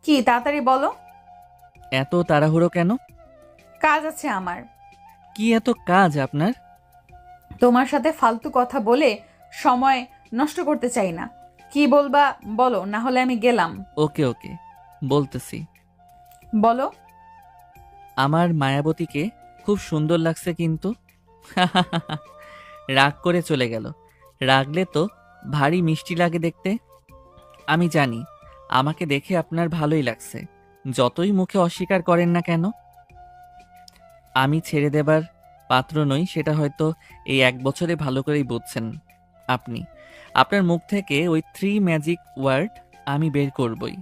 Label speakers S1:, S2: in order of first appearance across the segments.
S1: কি তাড়াতাড়ি বলো।
S2: এত তাড়াহুড়ো কেন?
S1: কাজ আছে আমার।
S2: কি এত কাজ আপনার?
S1: তোমার সাথে ফালতু কথা বলে সময় নষ্ট করতে চাই না। কি বলবা বলো, না হলে আমি গেলাম।
S2: ওকে ওকে, বলতেছি।
S1: বলো।
S2: আমার মায়াবতীকে খুব সুন্দর লাগছে কিন্তু। রাগ করে চলে গেল। রাগলে তো ভারী মিষ্টি লাগে দেখতে। আমি জানি আমাকে দেখে আপনার ভালোই লাগছে, যতই মুখে অস্বীকার করেন না কেন। আমি ছেড়ে দেবার পাত্র নই, সেটা হয়তো এই 1 বছরে ভালো করেই বুঝছেন আপনি। আপনার মুখ থেকে ওই 3 ম্যাজিক ওয়ার্ড আমি বের করবই।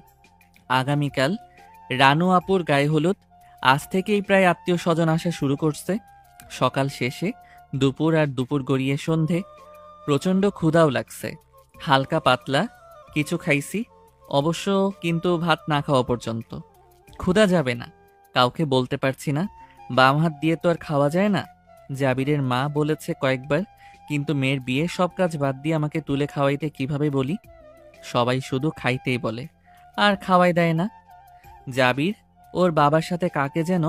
S2: আগামীকাল রানু আপুর গায়ে হলুদ। আজ থেকেই প্রায় আত্মীয় স্বজন আসা শুরু করছে। সকাল শেষে দুপুর, আর দুপুর গড়িয়ে সন্ধে। প্রচণ্ড ক্ষুধাও লাগছে। হালকা পাতলা কিছু খাইছি অবশ্য, কিন্তু ভাত না খাওয়া পর্যন্ত। ক্ষুধা যাবে না, কাউকে বলতে পারছি না। বাম হাত দিয়ে তো আর খাওয়া যায় না। জাবিরের মা বলেছে কয়েকবার, কিন্তু মেয়ের বিয়ে সব কাজ বাদ দিয়ে আমাকে তুলে খাওয়াইতে কিভাবে বলি? সবাই শুধু খাইতেই বলে, আর খাওয়াই দেয় না। জাবির ওর বাবার সাথে কাকে যেন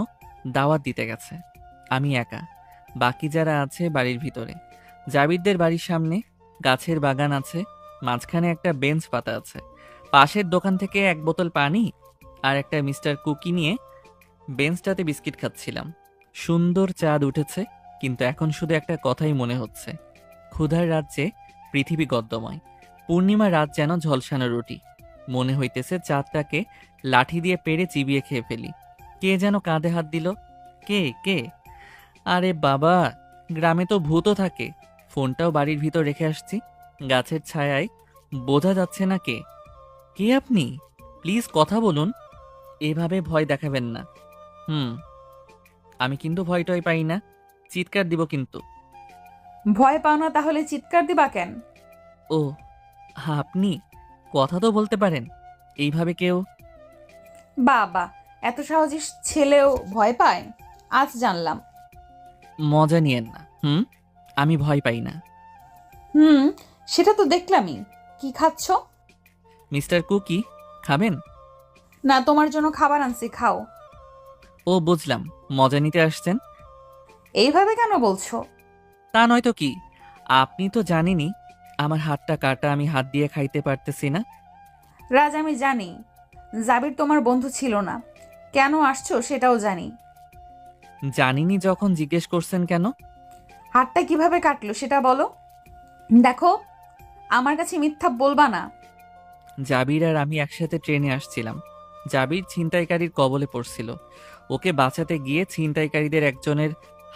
S2: দাওয়াত দিতে গেছে। আমি একা, বাকি যারা আছে বাড়ির ভিতরে। জাবিরদের বাড়ির সামনে গাছের বাগান আছে, মাঝখানে একটা বেঞ্চ পাতা আছে। পাশের দোকান থেকে 1 বোতল পানি আর একটা মিস্টার কুকি নিয়ে বেঞ্চটাতে বিস্কিট খাচ্ছিলাম। সুন্দর চাঁদ উঠেছে, কিন্তু এখন শুধু একটা কথাই মনে হচ্ছে, ক্ষুধার রাজ্যে পৃথিবী গদ্যময়। পূর্ণিমা রাত যেন ঝলসানো রুটি। মনে হইতেছে চাঁদটাকে লাঠি দিয়ে পেড়ে চিবিয়ে খেয়ে ফেলি। কে যেন কাঁধে হাত দিল। কে কে? আরে বাবা, গ্রামে তো ভূতও থাকে। ফোনটাও বাড়ির ভিতর রেখে আসছি, গাছের ছায়ায়। বোঝা যাচ্ছে না কে। কে আপনি? প্লিজ কথা বলুন। এভাবে ভয় দেখাবেন না। হুম, আমি কিন্তু ভয় টয় পাই না। চিৎকার দিব কিন্তু।
S1: ভয় পাও না তাহলে চিৎকার দিবা কেন?
S2: ও, আপনি কথা তো বলতে পারেন। এইভাবে কেউ?
S1: বাবা, এত সহজে ছেলেও ভয় পায়? আজ জানলাম।
S2: মজা নিয়েন না। আমি ভয় পাই না।
S1: হুম, সেটা তো দেখলামই। কি খাচ্ছ?
S2: মিস্টার কুকি, খাবেন?
S1: না, তোমার জন্য খাবার আনছি, খাও।
S2: ও বুঝলাম, মজা নিতে আসছেন।
S1: এইভাবে কেন বলছো?
S2: তা নয়তো কি, আপনি তো জানেনই আমার হাতটা কাটা, আমি হাত দিয়ে খাইতে পারতেছি না।
S1: রাজ, আমি জানি জাবির তোমার বন্ধু ছিল না। কেন আসছো সেটাও জানি।
S2: জানিনি যখন জিজ্ঞেস করছেন কেন?
S1: হাতটা কিভাবে কাটলো সেটা বলো। দেখো, আমার কাছে মিথ্যা বলবা না।
S2: জাবির আর আমি একসাথে ট্রেনে আসছিলাম। জাবির ছিনতাইকারীর কবলে পড়ছিল। ওকে বাঁচাতে গিয়ে ছিনতাইকারীদের একজনের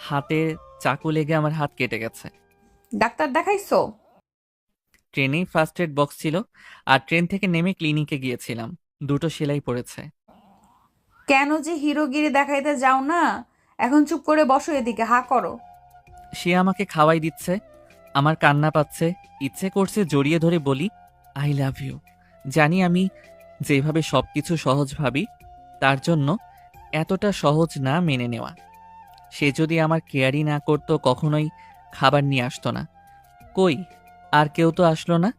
S2: হাতে চাকু লেগে আমার হাত কেটে গেছে।
S1: ডাক্তার দেখাইছো?
S2: ট্রেনেই ফার্স্ট এড বক্স ছিল, আর ট্রেন থেকে নেমে ক্লিনিকে গিয়েছিলাম। দুটো সেলাই পড়েছে।
S1: কেন যে হিরোগিরি দেখাইতে যাও না? এখন চুপ করে বসো, এদিকে হা করো।
S2: সে আমাকে খাওয়াই দিচ্ছে, আমার কান্না পাচ্ছে। ইচ্ছে করছে জড়িয়ে ধরে বলি, আই লাভ ইউ। জানি আমি যেভাবে সবকিছু সহজ ভাবি, তার জন্য এতটা সহজ না মেনে নেওয়া। সে যদি আমার কেয়ারই না করতো, কখনোই খাবার নিয়ে আসতো না। কই, আর কেউ তো আসলো না।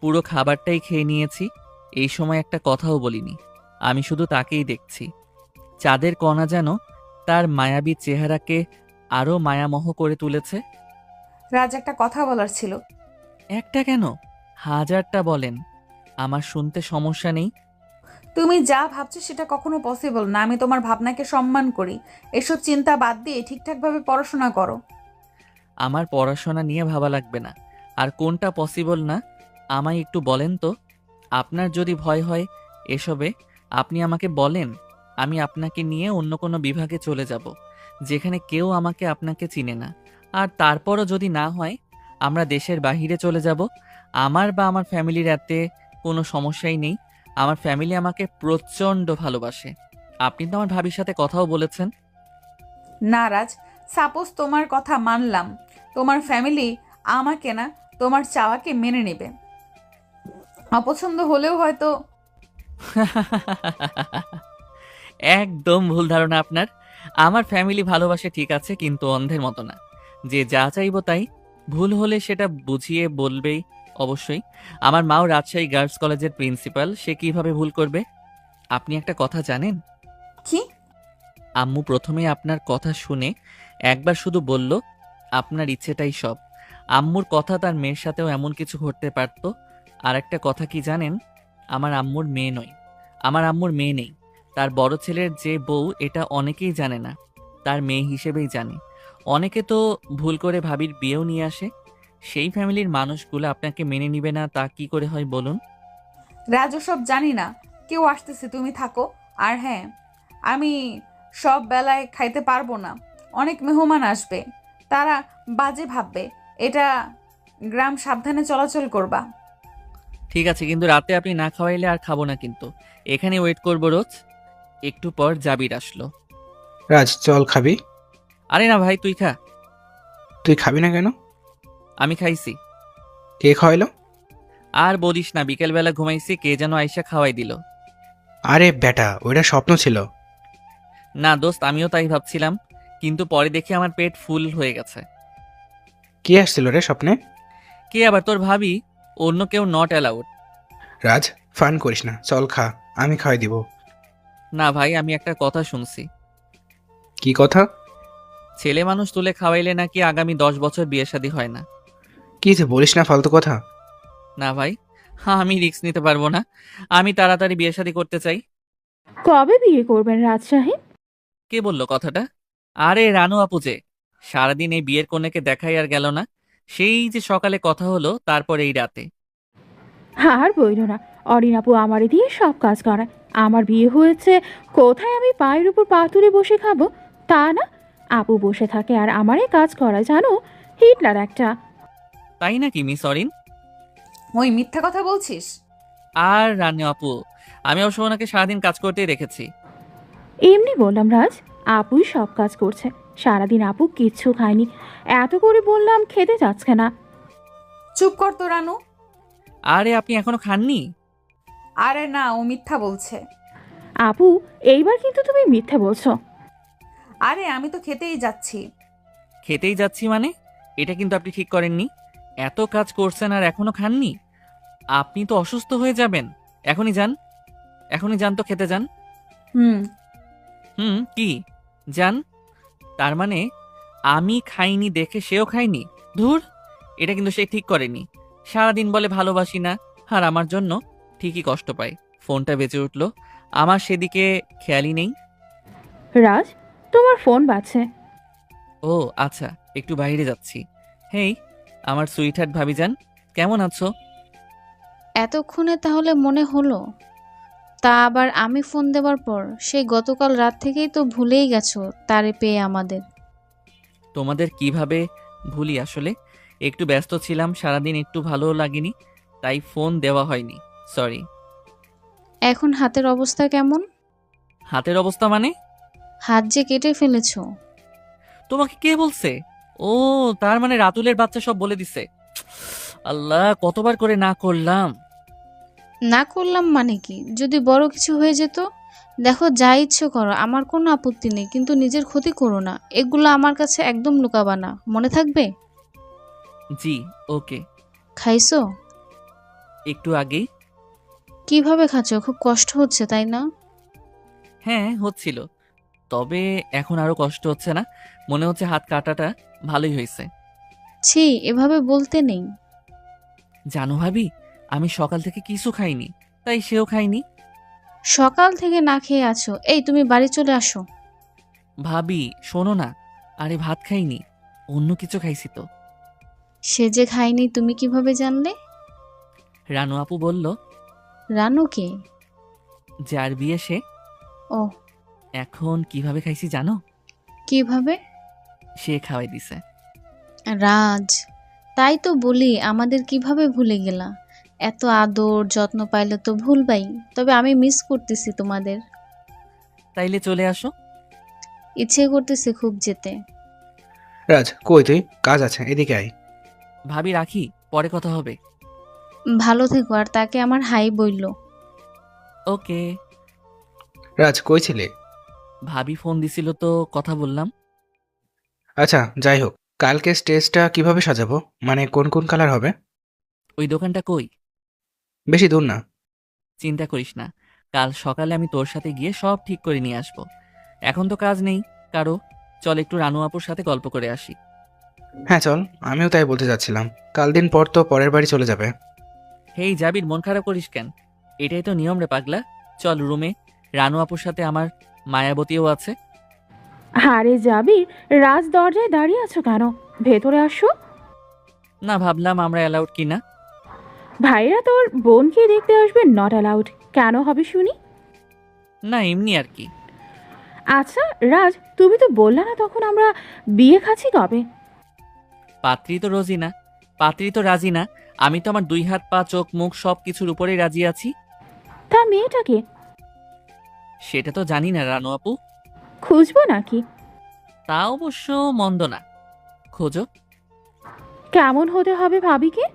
S2: পুরো খাবারটাই খেয়ে নিয়েছি। এই সময় একটা কথাও বলিনি। আমি শুধু তাকেই দেখছি। চাঁদের কণা যেন তার মায়াবী চেহারাকে আরো মায়ামোহ করে তুলেছে।
S1: রাজ, একটা কথা বলার ছিল।
S2: একটা কেন, হাজারটা বলেন, আমার শুনতে সমস্যা নেই।
S1: তুমি যা ভাবছো সেটা কখনো পসিবল না। আমি তোমার ভাবনাকে সম্মান করি। এসব চিন্তা বাদ দিয়ে ঠিকঠাকভাবে পড়াশোনা করো।
S2: আমার পড়াশোনা নিয়ে ভাবা লাগবে না। আর কোনটা পসিবল না আমায় একটু বলেন তো। আপনার যদি ভয় হয় এসবে, আপনি আমাকে বলেন। আমি আপনাকে নিয়ে অন্য কোনো বিভাগে চলে যাব, যেখানে কেউ আমাকে আপনাকে চিনে না। আর তারপরও যদি না হয়, আমরা দেশের বাহিরে চলে যাব। আমার বা আমার ফ্যামিলির এতে কোনো সমস্যাই নেই। আমার ফ্যামিলি আমাকে প্রচণ্ড ভালোবাসে। আপনি তো আমার ভাবির সাথে কথাও বলেছেন।
S1: না রাজ, সাপোজ তোমার কথা মানলাম। তোমার ফ্যামিলি আমাকে না, তোমার চাওয়াকে মেনে নেবে। অপছন্দ হলেও হয়তো।
S2: একদম ভুল ধারণা আপনার। আমার ফ্যামিলি ভালোবাসে ঠিক আছে, কিন্তু অন্ধের মতো না, যে যা চাইবো তাই। ভুল হলে সেটা বুঝিয়ে বলবেই, অবশ্যই। আমার মাও রাজশাহী গার্লস কলেজের প্রিন্সিপাল, সে কিভাবে ভুল করবে? আপনি একটা কথা জানেন?
S1: কি?
S2: আম্মু প্রথমে আপনার কথা শুনে একবার শুধু বলল, আপনার ইচ্ছেটাই সব। আম্মুর কথা তার মেয়ের সাথেও এমন কিছু ঘটতে পারত। আর একটা কথা কি জানেন? আমার আম্মুর মেয়ে নয়, আমার আম্মুর মেয়ে নেই। তার বড় ছেলের যে বউ, এটা অনেকেই জানে না, তার মেয়ে হিসেবেই জানে। অনেকে তো ভুল করে ভাবির বিয়েও নিয়ে আসে। সেই ফ্যামিলির মানুষগুলো আপনাকে মেনে নিবে না, তা কি করে হয় বলুন?
S1: রাজু, সব জানি না, কেউ আসতেছে, তুমি থাকো। আর হ্যাঁ, আমি সব বেলায় খাইতে পারবো না, অনেক মেহমান আসবে, তারা বাজে ভাববে। এটা গ্রাম, সাবধানে চলাচল করবা।
S2: ঠিক আছে, কিন্তু রাতে আপনি না খাওয়াইলে আর খাবো না কিন্তু। এখানে ওয়েট করবো রোজ। একটু পর জাবির আসলো।
S3: রাজ, চল খাবি?
S2: আরে না ভাই, তুই খা।
S3: তুই খাবি না কেন?
S2: আমি খাইছি।
S3: কে খাওয়াইলো?
S2: আর বলিস না, বিকেলবেলা ঘুমাইছি, কে যেন আইসা খাওয়াই দিল।
S3: আরে বেটা, ওইটা স্বপ্ন ছিল।
S2: না দোস্ত, আমিও তাই ভাবছিলাম, কিন্তু পরে দেখি আমার পেট ফুল হয়ে গেছে।
S3: কে আসছিল রে স্বপ্নে?
S2: কে আবার? তোর ভাবি। অন্য কেউ নট অ্যালাউড।
S3: রাজ, ফান করিস না, চল খা, আমি খাওয়াই দিব।
S2: না ভাই, আমি একটা কথা শুনছি।
S3: কি কথা?
S2: ছেলে মানুষ তুলে খাওয়াইলে নাকি আগামী 10 বছর বিয়ে শাদী হয় না।
S3: কি যে বলিস না ফালতু কথা।
S2: না ভাই, হ্যাঁ, আমি রিস্ক নিতে পারবো না। আমি তাড়াতাড়ি বিয়ে শাদী করতে চাই।
S4: কবে বিয়ে করবেন রাজ সাহেব?
S2: কে বললো কথাটা? আরে রানু আপু যে, সারাদিন এই বিয়ের কনেকে দেখাই আর গেল না। সেই যে সকালে কথা হলো, তারপর এই রাতে।
S4: আর বইল না, অরিন আপু আমারে দিয়ে সব কাজ করায়। আমার বিয়ে হয়েছে, কোথায় আমি পায়ের উপর পা তুলে বসে খাবো? তা না, আপু বসে থাকে আর আমারে কাজ করায়, জানো? হিটলার একটা।
S2: তাই নাকি মিস অরিন?
S1: ওই মিথ্যা কথা বলছিস?
S2: আর রানু আপু, আমি অবশ্য ওনাকে সারাদিন কাজ করতেই রেখেছি।
S4: এমনি বললাম রাজ, আপুই সব কাজ করছে। সারাদিন আপু কিচ্ছু খায়নি, এত করে বললাম খেতে যাচ্ছে না।
S1: চুপ কর তো রানু।
S2: আরে আপনি এখনো খাননি?
S1: আরে না, ও মিথ্যা বলছে।
S4: আপু, এইবার কিন্তু তুমি মিথ্যে বলছো।
S1: আরে আমি তো খেতেই যাচ্ছি।
S2: খেতেই যাচ্ছি মানে? এটা কিন্তু আপনি ঠিক করেননি। এত কাজ করছেন আর এখনো খাননি? আপনি তো অসুস্থ হয়ে যাবেন। এখনই যান, এখনই যান তো, খেতে যান।
S1: হুম।
S2: হুম, কি? যান। তার মানে আমি খাইনি দেখে সেও খায়নি? ধুর, এটা কিন্তু সে ঠিক করেনি। সারাদিন বলে ভালোবাসি না, আর আমার জন্য ঠিকই কষ্ট পায়। ফোনটা বেজে উঠল, আমার সেদিকে খেয়ালই নেই।
S4: রাজ, তোমার ফোন বাজছে।
S2: ও আচ্ছা, একটু বাইরে যাচ্ছি। হেই, আমার সুইটহার্ট ভাবিজান, কেমন আছো?
S5: এতক্ষণে তাহলে মনে হলো? তা আবার আমি ফোন দেবার পর? সেই গতকাল রাত থেকেই তো ভুলেই গেছো তারে পেয়ে আমাদের।
S2: তোমাদের কিভাবে ভুলি আসলে? একটু ব্যস্ত ছিলাম সারাদিন, একটু ভালো লাগেনি, তাই ফোন দেওয়া হয়নি। সরি।
S5: এখন হাতের অবস্থা কেমন?
S2: হাতের অবস্থা মানে?
S5: হাত যে কেটে ফেলেছো।
S2: তোমাকে কে বলছে? ও, তার মানে রাতুলের বাচ্চা সব বলে দিছে। আল্লাহ, কতবার করে না করলাম।
S5: না করলাম মানে কি? যদি বড় কিছু হয়ে যেত? দেখো, যা ইচ্ছে করো, আমার কোনো আপত্তি নেই, কিন্তু নিজের ক্ষতি করো না। এগুলো আমার কাছে একদম লুকাবা না, মনে থাকবে?
S2: জি, ওকে।
S5: খাইছো?
S2: একটু আগেই।
S5: কিভাবে খাচ্ছো? খুব কষ্ট হচ্ছে তাই না?
S2: হ্যাঁ, হচ্ছিল, তবে এখন আরো কষ্ট হচ্ছে না। মনে হচ্ছে হাত কাটাটা ভালোই হয়েছে।
S5: ছি, এভাবে বলতে নেই।
S2: জানো ভাবি, আমি সকাল থেকে কিছু খাইনি, তাই সেও খাইনি।
S5: সকাল থেকে না খেয়ে আছো। এই, তুমি বাড়ি চলে আসো।
S2: ভাবি শোনো না, আরে ভাত খাইনি, অন্য কিছু খাইছি তো।
S5: সে যে খায়নি তুমি কিভাবে জানলে?
S2: রানু আপু বলল,
S5: রানু কে?
S2: যার বিয়ে সে।
S5: ও,
S2: এখন কিভাবে খাইছি জানো?
S5: কিভাবে?
S2: সে খাওয়াই দিছে।
S5: রাজ, তাই তো বলি আমাদের কিভাবে ভুলে গেলা? এত আদর যত্ন পাইলে তো ভুলবাই। তবে আমি মিস করতেছি তোমাদের।
S2: তাইলে চলে আসো।
S5: ইচ্ছে করতেছে খুব যেতে।
S3: রাজ, কই তুই? কাজ আছে, এদিকে আয়।
S2: ভাবি রাখি, পরে কথা হবে।
S5: ভালো থেকো, আর তাকে আমার হাই বইল।
S2: ওকে।
S3: রাজ, কই ছিলে?
S2: ভাবি ফোন দিছিল তো কথা বললাম।
S3: আচ্ছা, যাই হোক, কালকে স্টেজটা কিভাবে সাজাবো? মানে কোন কোন কালার হবে?
S2: ওই দোকানটা কই?
S3: বেশি দূর না।
S2: চিন্তা করিস না, কাল সকালে আমি তোর সাথে গিয়ে সব ঠিক করে নিয়ে আসব। এখন তো কাজ নেই কারো, চল একটু রানু আপুর সাথে গল্প করে আসি।
S3: হ্যাঁ চল, আমিও তাই বলতে যাচ্ছিলাম। কাল দিন পর তো পরের বাড়ি চলে যাবে।
S2: হেই জাবির, মন খারাপ করিস কেন? এটাই তো নিয়ম রে পাগলা। চল রুমে, রানু আপুর সাথে আমার মায়াবতীও আছে।
S4: আরে যাবি, রাজ দরজায় দাঁড়িয়ে আছো কেন? ভেতরে আসো।
S2: না, ভাবলাম আমরা অ্যালাউড কিনা।
S4: ভাইরা তোর বোনকে দেখতে আসবে, নট অ্যালাউড। কেন হবে শুনি?
S2: না, এমনি আর কি।
S4: আচ্ছা রাজ, তুমি তো বললে না তখন আমরা বিয়ে খাচ্ছি কবে?
S2: পাত্রী তো রোজিনা, পাত্রী তো রাজি না। আমি তো আমার 2 হাত পা চোখ মুখ সব কিছুর উপরেই রাজি আছি।
S4: তা মেয়েটাকে
S2: সেটা তো জানি না রানু আপু।
S4: খুঁজবো নাকি?
S2: তা অবশ্য মন্দ না, খোঁজো।
S4: কেমন হতে হবে ভাবিকে?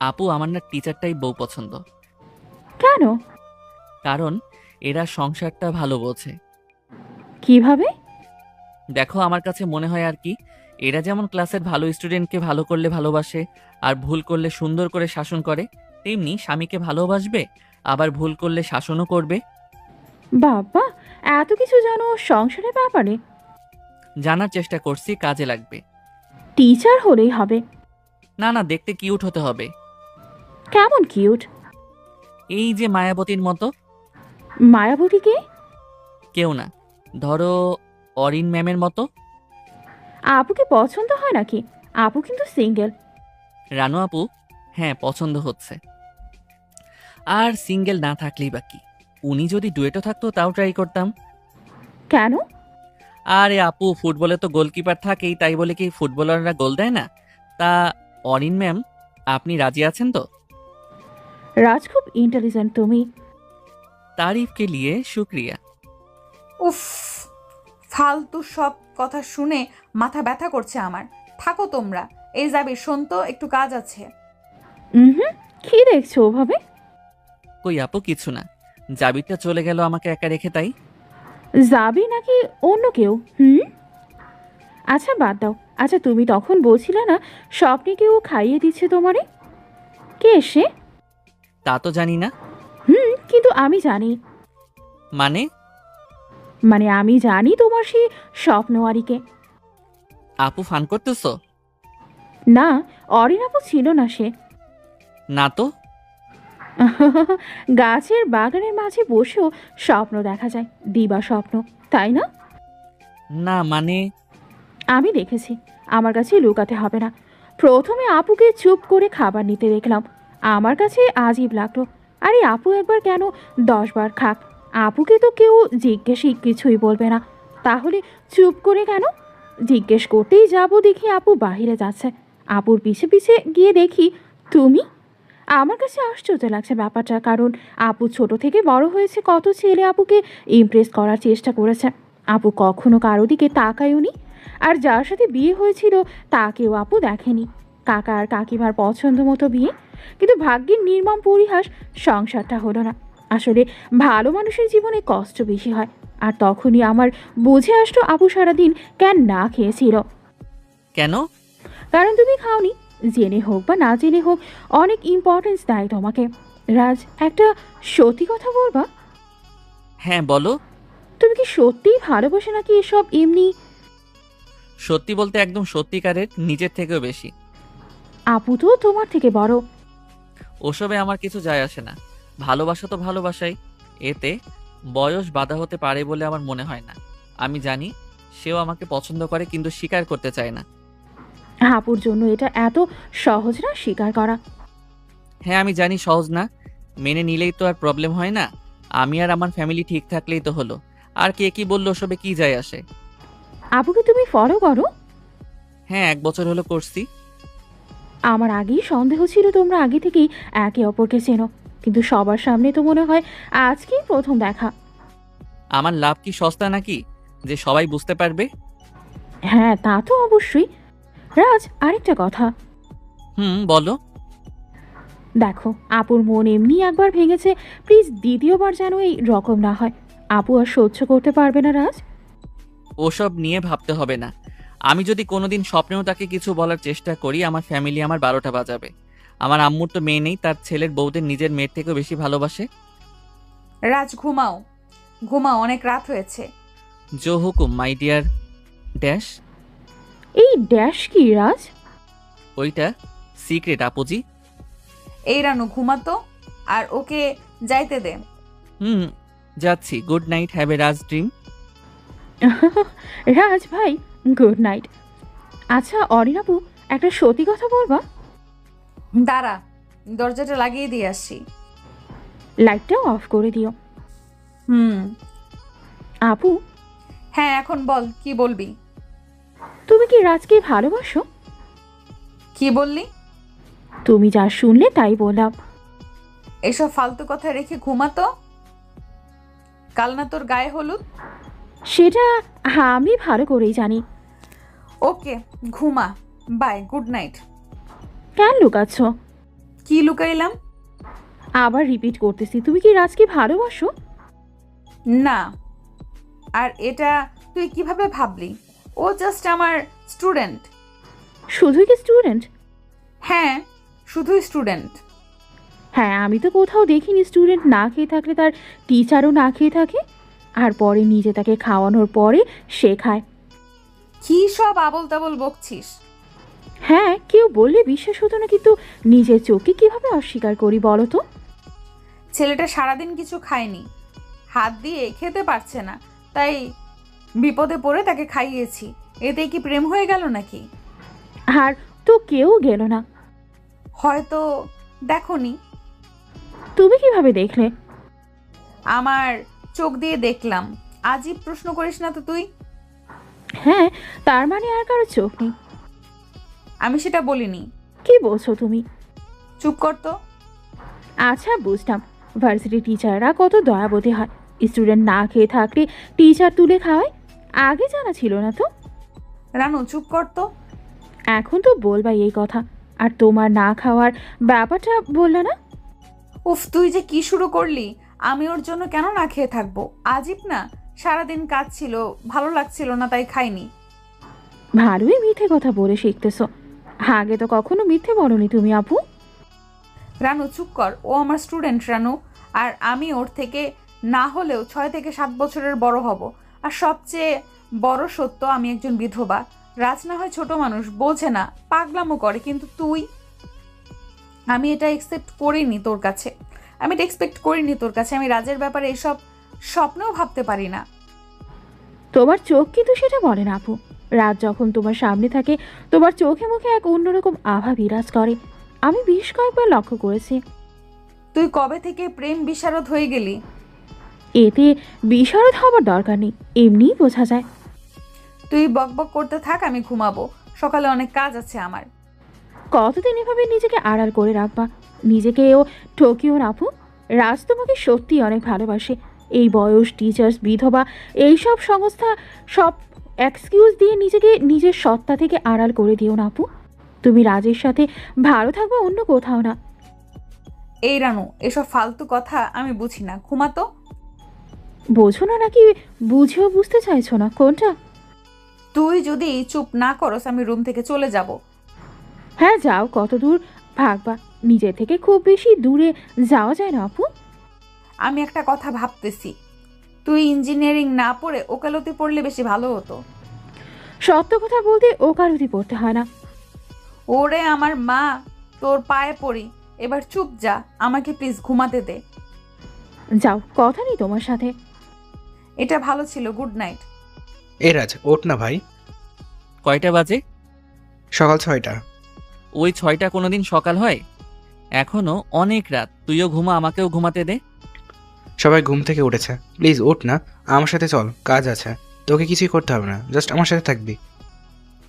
S2: আপু, আমার না টিচারটাই বউ পছন্দ।
S4: কেন?
S2: কারণ এরা সংসারটা ভালো বোঝে।
S4: কিভাবে?
S2: দেখো, আমার কাছে মনে হয় আর কি, এরা যেমন ক্লাসের ভালো স্টুডেন্টকে ভালো করলে ভালোবাসে আর ভুল করলে সুন্দর করে শাসন করে, তেমনি স্বামীকে ভালোবাসবে, আবার ভুল করলে শাসনও করবে।
S4: বাবা, এত কিছু জানো সংসারের ব্যাপারে?
S2: জানার চেষ্টা করছি, কাজে লাগবে।
S4: টিচার হলেই হবে?
S2: না না, দেখতে কিউট হতে হবে।
S4: কেমন কিউট?
S2: এই যে মায়াবতীর মতো।
S4: মায়াবতীকে?
S2: কেউ না, ধরো অরিন ম্যামের মতো।
S4: আপুকে পছন্দ হয় নাকি? আপু কিন্তু সিঙ্গেল।
S2: রানু আপু, হ্যাঁ পছন্দ হচ্ছে। আর সিঙ্গেল না থাকলেই বাকি, উনি যদি ডুয়েটও থাকতো তাও ট্রাই করতাম।
S4: কেন?
S2: আরে আপু, ফুটবলে তো গোলকিপার থাকেই, তাই বলে কি ফুটবলাররা গোল দেয় না? তা অরিন ম্যাম, আপনি রাজি আছেন তো?
S4: রাজ খুব ইন্টেলিজেন্ট তুমি।
S2: तारीफ के लिए शुक्रिया।
S1: উফ, ফালতু সব কথা শুনে মাথা ব্যথা করছে আমার। থাকো তোমরা। এই যাবি, শোন তো, একটু কাজ আছে।
S4: হুম, কি দেখছো ওভাবে?
S2: কই আপু, কিছু না। জাবিরটা চলে গেল আমাকে একা রেখে, তাই।
S4: যাবি নাকি অন্য কেউ? আচ্ছা বাদ দাও। আচ্ছা তুমি তখন বলছিলে না স্বপ্নে কেউ খাইয়ে দিচ্ছে তোমারে? কে সে?
S2: তা তো জানি না।
S4: কিন্তু আমি জানি।
S2: মানে?
S4: মানে আমি জানি তোমার সেই স্বপ্নওয়ারিকে।
S2: আপু ফান করতেছো?
S4: না, অরিন আপু ছিল না সে।
S2: না তো।
S4: গাছের বাগানের মাঝে বসেও স্বপ্ন দেখা যায়, দিবা স্বপ্ন, তাই না?
S2: না মানে।
S4: আমি দেখেছি, আমার কাছে লুকাতে হবে না। প্রথমে আপুকে চুপ করে খাবার নিতে দেখলাম, আমার কাছে আজীব লাগলো। আরে আপু একবার কেন 10 বার খাক, আপুকে তো কেউ জিজ্ঞেসই কিছুই বলবে না, তাহলে চুপ করে কেন? জিজ্ঞেস করতেই যাব, দেখি আপু বাহিরে যাচ্ছে। আপুর পিছে পিছে গিয়ে দেখি তুমি। আমার কাছে আশ্চর্য লাগছে ব্যাপারটা, কারণ আপু ছোট থেকে বড় হয়েছে, কত ছেলে আপুকে ইমপ্রেস করার চেষ্টা করেছে। আপু কখনো কারো দিকে তাকায়ওনি, আর যার সাথে বিয়ে হয়েছিল তাকেও আপু দেখেনি। কাকা আর কাকিমার পছন্দ মতো বিয়ে, কিন্তু ভাগ্যের নির্মম পরিহাস, সংসারটা হলো না। আসলে ভালো মানুষের জীবনে কষ্ট বেশি হয়। আর তখনই আমার বুঝে আসলো আপু সারাদিন কেন না খেয়েছিল।
S2: কেন?
S4: কারণ তুমি খাওনি। জেনে হোক বা না জেনে হোক, অনেক ইম্পর্টেন্স দেয় তোমাকে। রাজ, একটা সত্যি কথা বলবা?
S2: হ্যাঁ বলো।
S4: তুমি কি সত্যিই ভালোবাসে নাকি এসব এমনি?
S2: সত্যি বলতে একদম সত্যিকারের, নিজের থেকেও বেশি।
S4: আপু তো তোমার থেকে বড়।
S2: ওসবে আমার কিছু যায় আসে না। ভালোবাসা তো ভালোবাসাই, এতে বয়স বাধা হতে পারে বলে আমার মনে হয় না। আমি জানি সেও আমাকে পছন্দ করে, কিন্তু স্বীকার করতে চায় না।
S4: আপুর জন্য এটা এত সহজ না স্বীকার করা।
S2: হ্যাঁ আমি জানি সহজ না, মেনে নিলেই তো আর প্রবলেম হয় না। আমি আর আমার ফ্যামিলি ঠিক থাকলেই তো হলো। আর কে কি বললো ওসবে কি যায় আসে।
S4: আপুকে তুমি ফলো করো?
S2: হ্যাঁ, 1 বছর হলো করছি।
S4: আমার আগেই সন্দেহ ছিল তোমরা আগে থেকেই একে অপরকে চেনো, কিন্তু সবার সামনে তো মনে হয় আজকেই প্রথম দেখা।
S2: আমার লাভ কি সস্তা নাকি যে সবাই বুঝতে পারবে?
S4: হ্যাঁ তা তো অবশ্যই। রাজ, আরেকটা কথা।
S2: বলো।
S4: দেখো, আপুর মন এমনি একবার ভেঙেছে, প্লিজ দ্বিতীয়বার যেন এই রকম না হয়। আপু আর সহ্য করতে পারবে না রাজ।
S2: ওসব নিয়ে ভাবতে হবে না। আমি যদি কোনোদিন স্বপ্নেও তাকে কিছু বলার চেষ্টা করি, আমার ফ্যামিলি আমার 12টা বাজাবে। আমার আম্মুর তো মেয়ে নেই, তার ছেলের বউদের নিজের মেয়ের থেকেও বেশি ভালোবাসে।
S1: রাজ ঘুমাও, ঘুমাও, অনেক রাত হয়েছে।
S2: জো হুকুম মাই ডিয়ার ড্যাশ।
S4: এই ড্যাশ কি রাজ?
S2: ওইটা সিক্রেট আপুজি।
S1: এই রানু ঘুমাতো, আর ওকে যাইতে দে।
S2: হুম, যাচ্ছি। Good night, have a Raj dream.
S4: Raj ভাই, গুড নাইট। আচ্ছা অরিনাপু, একটা সত্যি কথা বলবা?
S1: দাঁড়া, দরজাটা লাগিয়ে দিয়ে আসছি।
S4: লাইটটাও অফ করে দিও।
S1: হুম।
S4: আপু,
S1: হ্যাঁ, এখন বল, কি বলবি?
S4: তুমি কি রাজকে ভালোবাসো?
S1: কি বললি?
S4: তুমি যা শুনলে তাই বললাম।
S1: এসব ফালতু কথা রেখে ঘুমাতো। কাল না তোর গায়ে হলুদ?
S4: সেটা আমি ভালো করেই জানি।
S1: ওকে, ঘুমা, বাই, গুড নাইট।
S4: কেন লুকাচ্ছ?
S1: কি লুকাইলাম?
S4: আবার রিপিট করতেছি, তুমি কি রাজকে ভালোবাসো?
S1: না। আর এটা তুই কিভাবে ভাবলি? ও জাস্ট আমার স্টুডেন্ট।
S4: শুধুই কি স্টুডেন্ট?
S1: হ্যাঁ, শুধুই স্টুডেন্ট।
S4: হ্যাঁ, আমি তো কোথাও দেখিনি স্টুডেন্ট না খেয়ে থাকলে তার টিচারও না খেয়ে থাকে, আর পরে নিজে তাকে খাওয়ানোর পরে সে খায়।
S1: কি সব আবল তাবল বকছিস?
S4: হ্যাঁ, কেউ বললে বিশ্বাস হতো না, কিন্তু নিজের চোখে কিভাবে অস্বীকার করি বলো তো?
S1: ছেলেটা সারাদিন কিছু খায়নি, হাত দিয়ে খেতে পারছে না, তাই বিপদে পড়ে তাকে খাইয়েছি। এতে কি প্রেম হয়ে গেল নাকি?
S4: আর তো কেউ গেল না।
S1: হয়তো দেখনি।
S4: তুমি কিভাবে দেখলে?
S1: আমার চোখ দিয়ে দেখলাম। আজই প্রশ্ন করিস না তো তুই।
S4: হ্যাঁ, তার মানে আর কারো চোখ নেই?
S1: আমি সেটা বলিনি।
S4: কি বলছো তুমি?
S1: চুপ কর তো।
S4: আচ্ছা বুঝলাম, ভার্সিটি টিচাররা কত দয়াবতী হয়, স্টুডেন্ট না খেয়ে থাকলে টিচার তুলে খাওয়ায়। আগে জানা ছিল না তো।
S1: রানু চুপ কর তো।
S4: এখন তো বলবাই এই কথা, আর তোমার না খাওয়ার ব্যাপারটা বললে না?
S1: উফ, তুই যে কি শুরু করলি! আমি ওর জন্য কেন না খেয়ে থাকবো? আজীব না, সারাদিন কাজ ছিল, ভালো লাগছিল না তাই খাইনি।
S4: ভালোই মিথ্যে কথা বলে শিখতেছো। আগে তো কখনো মিথ্যে বলনি তুমি আপু।
S1: রানু চুপ কর, ও আমার স্টুডেন্ট রানু। আর আমি ওর থেকে না হলেও 6 থেকে 7 বছরের বড় হব। আর সবচেয়ে বড় সত্য, আমি একজন বিধবা। রাজ না হয় ছোট মানুষ, বোঝে না, পাগলামো করে, কিন্তু তুই। আমি এটা এক্সপেক্ট করিনি তোর কাছে। আমি রাজের ব্যাপারে এসব স্বপ্নেও ভাবতে পারি না।
S4: তোমার চোখ কিন্তু সেটা বলে না আপু। রাত যখন তোমার সামনে থাকে, তোমার চোখে মুখে এক অন্যরকম আভা বিরাজ করে। আমি বেশ কয়েকবার লক্ষ্য করেছি।
S1: তুই কবে থেকে প্রেম বিশারদ হয়ে গেলি?
S4: এতে বিশারদ হবার দরকার নেই, এমনিই বোঝা যায়।
S1: তুই বকবক করতে থাক, আমি ঘুমাবো। সকালে অনেক কাজ আছে আমার।
S4: কতদিন এভাবে নিজেকে আড়াল করে রাখবা? নিজেকেও ঠকিও না আপু। রাজ তোমাকে সত্যি অনেক ভালোবাসে। এই বয়স, টিচার্স, বিধবা, এইসব সংস্থা, সব এক্সকিউজ দিয়ে নিজেকে নিজের সত্তা থেকে আড়াল করে দিও না আপু। তুমি রাজের সাথে ভালো থাকবে, অন্য কোথাও না।
S1: এই রানু, এসব ফালতু কথা আমি বুঝি না, ঘুমাতো।
S4: বোঝো না নাকি বুঝেও বুঝতে চাইছো না কোনটা?
S1: তুই যদি চুপ না করস, আমি রুম থেকে চলে যাব।
S4: হ্যাঁ যাও, কত দূর ভাগবা? নিজে থেকে খুব বেশি দূরে যাওয়া যায় না আপু।
S1: আমি একটা কথা ভাবতেছি, তুই ইঞ্জিনিয়ারিং না পড়ে ওকালতি পড়লে বেশি ভালো হতো।
S4: সত্য কথা বলতে ওকালতি পড়তে হয় না।
S1: ওরে আমার মা, তোর পায়ে পড়ি, এবার চুপ যা, আমাকে প্লিজ ঘুমাতে দে।
S4: যাও, কথা নেই তোমার সাথে।
S1: এটা ভালো ছিল, গুড নাইট।
S3: এই রাজ, ওঠ না ভাই।
S2: কয়টা বাজে?
S3: সকাল 6টা।
S2: ওই 6টা কোনোদিন সকাল হয়? এখনো অনেক রাত, তুইও ঘুমা, আমাকেও ঘুমাতে দে।
S3: সবাই ঘুম থেকে উঠেছে, প্লিজ ওঠ না, আমার সাথে চল, কাজ আছে। তোকে কিছুই করতে হবে না, জাস্ট আমার সাথে থাকবি।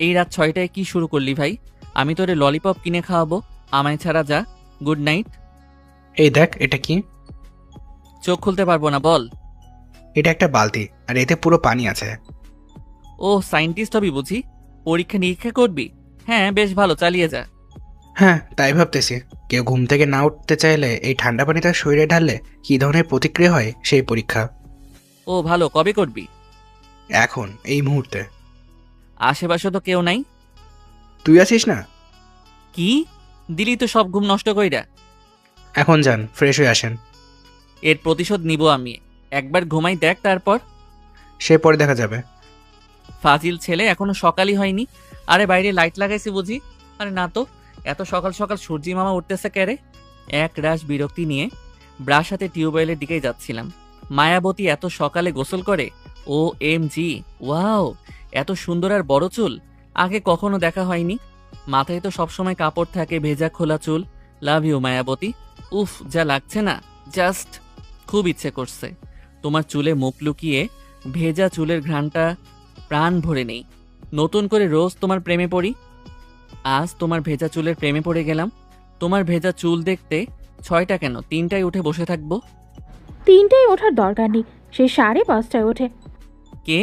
S2: এই রাত 6টায় কি শুরু করলি ভাই? আমি তোরে ললিপপ কিনে খাওয়াবো, আমায় ছাড়া যা। Good night.
S3: এই দেখ, এটা কি?
S2: চোখ খুলতে পারবো না, বল।
S3: এটা একটা বালতি, আর এতে পুরো পানি আছে।
S2: ও সায়েন্টিস্ট হবি বুঝি? পরীক্ষা নিরীক্ষা করবি? হ্যাঁ, বেশ ভালো, চালিয়ে যা।
S3: হ্যাঁ, তাই ভাবতেছি। কেউ ঘুম থেকে না উঠতে চাইলে এই ঠান্ডা পানি তার শরীরে ঢাললে কী ধরনের প্রতিক্রিয়া হয় সেই পরীক্ষা।
S2: ও ভালো, কবে করবি?
S3: এখন, এই মুহূর্তে।
S2: আশেপাশে তো কেউ নাই।
S3: তুই আছিস না?
S2: কি? দিলি তো সব ঘুম নষ্ট কইরা।
S3: এখন যান, ফ্রেশ হয়ে আসেন।
S2: এর প্রতিশোধ নিব আমি। একবার ঘুমাই দেখ, তারপর।
S3: সে পরে দেখা যাবে।
S2: ফাজিল ছেলে, এখনো সকালই হয়নি। আরে বাইরে লাইট লাগাইছি বুঝি? আরে না তো, এত সকাল সকাল সূর্যি মামা উঠতেছে ক্যারে। এক রাশ বিরক্তি নিয়ে ব্রাশ হাতে টিউবওয়েলের দিকেই যাচ্ছিলাম। মায়াবতী এত সকালে গোসল করে? ও এম জি, ওয়াও, এত সুন্দর আর বড় চুল, আগে কখনো দেখা হয়নি। মাথায় তো সবসময় কাপড় থাকে, ভেজা খোলা চুল। Love you Mayabati. উফ, যা লাগছে না, জাস্ট খুব ইচ্ছে করছে তোমার চুলে মুখ লুকিয়ে ভেজা চুলের ঘ্রাণটা প্রাণ ভরে নেই। নতুন করে রোজ তোমার প্রেমে পড়ি। আজ তোমার ভেজা চুলের প্রেমে পড়ে গেলাম। তোমার ভেজা চুল দেখতে 6টা কেন, 3টায় উঠে বসে থাকবো।
S4: 3টায় ওঠার দরকার নেই, সে 5:30টায় ওঠে।
S2: কে?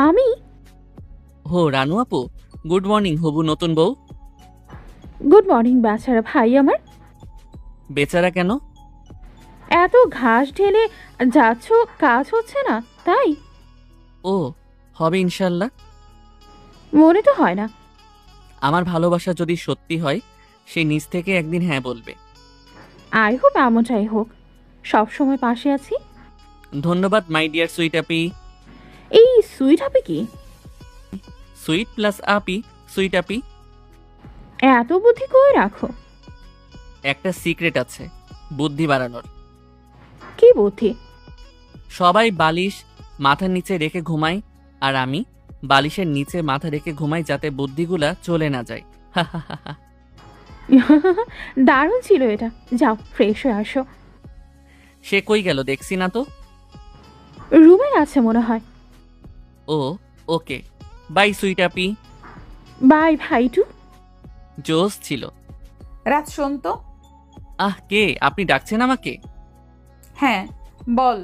S4: আমি।
S2: হো, রানু আপু। গুড মর্নিং হবু নতুন বউ।
S4: গুড মর্নিং বাচ্চারা ভাই আমার।
S2: বেচারা কেন?
S4: এত ঘাস ঢেলে যাচ্ছ, কাজ হচ্ছে না তাই।
S2: ও, হবে ইনশাল্লাহ।
S4: মনে তো হয় না।
S2: আমার ভালোবাসা যদি সত্যি হয়, সে নিজ থেকে একদিন হ্যাঁ বলবে।
S4: আই হোপ এমনটাই হোক, সবসময় পাশে আছি।
S2: ধন্যবাদ মাই ডিয়ার সুইট আপি।
S4: এই সুইট হবে কি?
S2: সুইট প্লাস আপি, সুইট আপি।
S4: এত বুদ্ধি কই রাখো?
S2: একটা সিক্রেট আছে বুদ্ধি বাড়ানোর।
S4: কি বুদ্ধি?
S2: সবাই বালিশ মাথার নিচে রেখে ঘুমায়, আর আমি বালিশের নিচে মাথা রেখে ঘুমাই, যাতে বুদ্ধিগুলা চলে না যায়।
S4: দারুণ ছিল এটা। যাও ফ্রেশ হয়ে আসো।
S2: সে কই গেল দেখছি না তো।
S4: রুমে আছে মনে হয়।
S2: ও, ওকে, বাই সুইট আপি।
S4: বাই ভাইটু।
S2: জোস ছিল।
S1: রাত শোন তো।
S2: আহ, কে আপনি? ডাকছেন আমাকে?
S1: হ্যাঁ বল।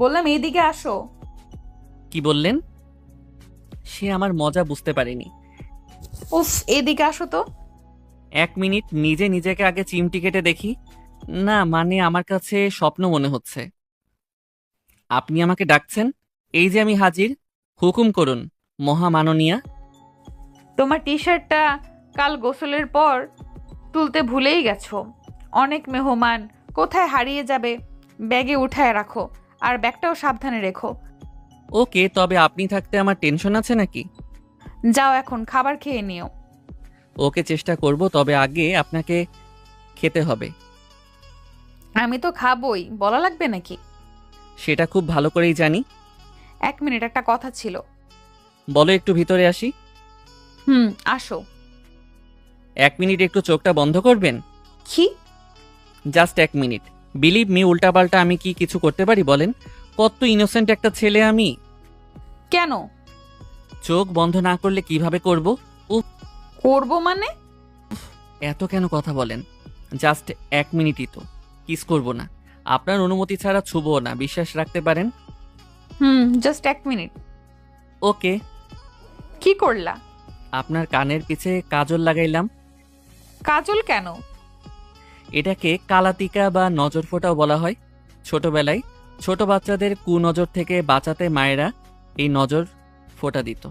S1: বললাম এইদিকে আসো।
S2: কি বললেন? সে আমার মজা বুঝতে পারেনি।
S1: উফ, এদিকে আসো তো।
S2: 1 মিনিট নিজে নিজেকে আগে চিমটি কেটে দেখি। না মানে আমার কাছে স্বপ্ন মনে হচ্ছে। আপনি আমাকে ডাকছেন? এই যে আমি হাজির, হুকুম করুন মহামাননীয়া।
S1: তোমার টি শার্টটা কাল গোসলের পর তুলতে ভুলেই গেছো। অনেক মেহমান, কোথায় হারিয়ে যাবে। ব্যাগে উঠায় রাখো, আর ব্যাগটাও সাবধানে রেখো।
S2: ওকে, তবে আপনি থাকতে আমার টেনশন আছে নাকি?
S1: যাও এখন খাবার খেয়ে নিও।
S2: ওকে, চেষ্টা করব, তবে আগে আপনাকে খেতে হবে।
S1: আমি তো খাবই, বলা লাগবে নাকি?
S2: সেটা খুব ভালো করেই জানি।
S1: 1 মিনিট, একটা কথা ছিল।
S2: বলো, একটু ভিতরে আসি।
S1: আসো।
S2: 1 মিনিট একটু চোখটা বন্ধ করবেন?
S1: কি?
S2: Just 1 minute. বিলিভ মি, উল্টাপাল্টা আমি কি কিছু করতে পারি বলেন? কত ইনোসেন্ট একটা ছেলে আমি।
S1: কেন
S2: চোখ বন্ধ না করলে কিভাবে করব?
S1: করবো মানে?
S2: এত কেন কথা বলেন? জাস্ট 1 মিনিটই তো, কিস করব না। আপনার অনুমতি ছাড়া ছুবও না, বিশ্বাস রাখতে পারেন।
S1: Just 1 minute.
S2: ওকে।
S1: কি করলা?
S2: আপনার কানের পিছে কাজল লাগাইলাম।
S1: কাজল কেন?
S2: এটাকে কালাতিকা বা নজর ফোঁটাও বলা হয়। ছোটবেলায় ছোট বাচ্চাদের কুনজর থেকে বাঁচাতে মায়েরা এই নজর ফোঁটা দিত।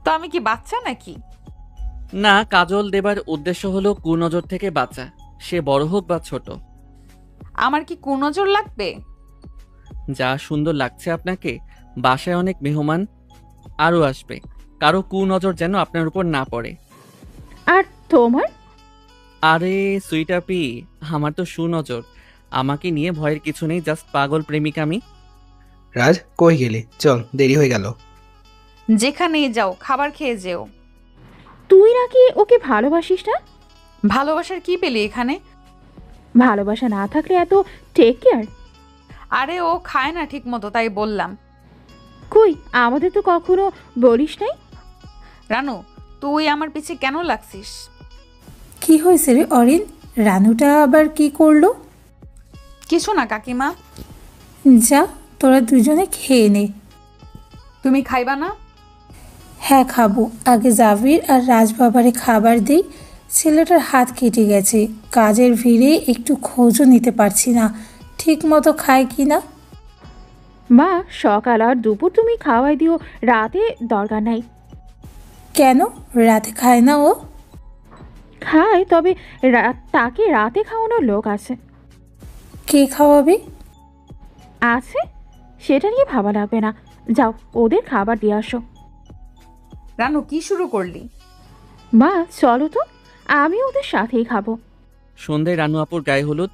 S1: তো আমি কি বাচ্চা নাকি?
S2: না, কাজল দেবার উদ্দেশ্য হলো কুনজর থেকে বাঁচা, সে বড় হোক বা ছোট।
S1: আমার কি কুনজর লাগবে?
S2: যা সুন্দর লাগছে আপনাকে। বাসায় অনেক মেহমান আরও আসবে, কারো কুনজর যেন আপনার উপর না পড়ে।
S4: আর তোমার?
S2: আরে সুইট আপি, আমার তো সুনজর। আমাকে নিয়ে ভয়ের কিছু নেই, জাস্ট পাগল প্রেমিক আমি।
S3: রাজ, কই গেলি? চল, দেরি হয়ে গেল।
S1: যেখানেই যাও খাবার খেয়ে যেও।
S4: তুই নাকি ওকে ভালোবাসিস না?
S1: ভালোবাসার কি পেলি এখানে?
S4: ভালোবাসা না থাকলে এত টেক কেয়ার?
S1: আরে ও খায় না ঠিক মতো, তাই বললাম।
S4: কই, আমাদের তো কখনো বলিস নাই।
S1: রানু, তুই আমার পিছে কেন লাগছিস?
S6: কি হয়েছে রে অরিন? রানুটা আবার কি করলো?
S1: কিছু না কাকিমা।
S6: যা, তোরা দুজনে খেয়ে নে।
S1: তুমি খাইবা না?
S6: হ্যাঁ খাবো, আগে জাভির আর রাজবাবারে খাবার দিই। ছেলেটার হাত কেটে গেছে, কাজের ভিড়ে একটু খোঁজও নিতে পারছি না ঠিক মতো খায় কি না।
S4: মা, সকাল আর দুপুর তুমি খাওয়াই দিও, রাতে দরকার নাই।
S6: কেন, রাতে খায় না ও?
S4: খায়, তবে তাকে রাতে খাওয়ানোর লোক আছে।
S6: কে খাওয়াবে?
S4: আছে, সেটা নিয়ে ভাবা লাগবে না। যাও, ওদের খাবার দিয়ে আসো।
S1: রানু কি শুরু করলি?
S4: মা চলো তো, আমি ওদের সাথেই খাবো।
S2: সন্ধ্যায় রানু আপুর গায়ে হলুদ।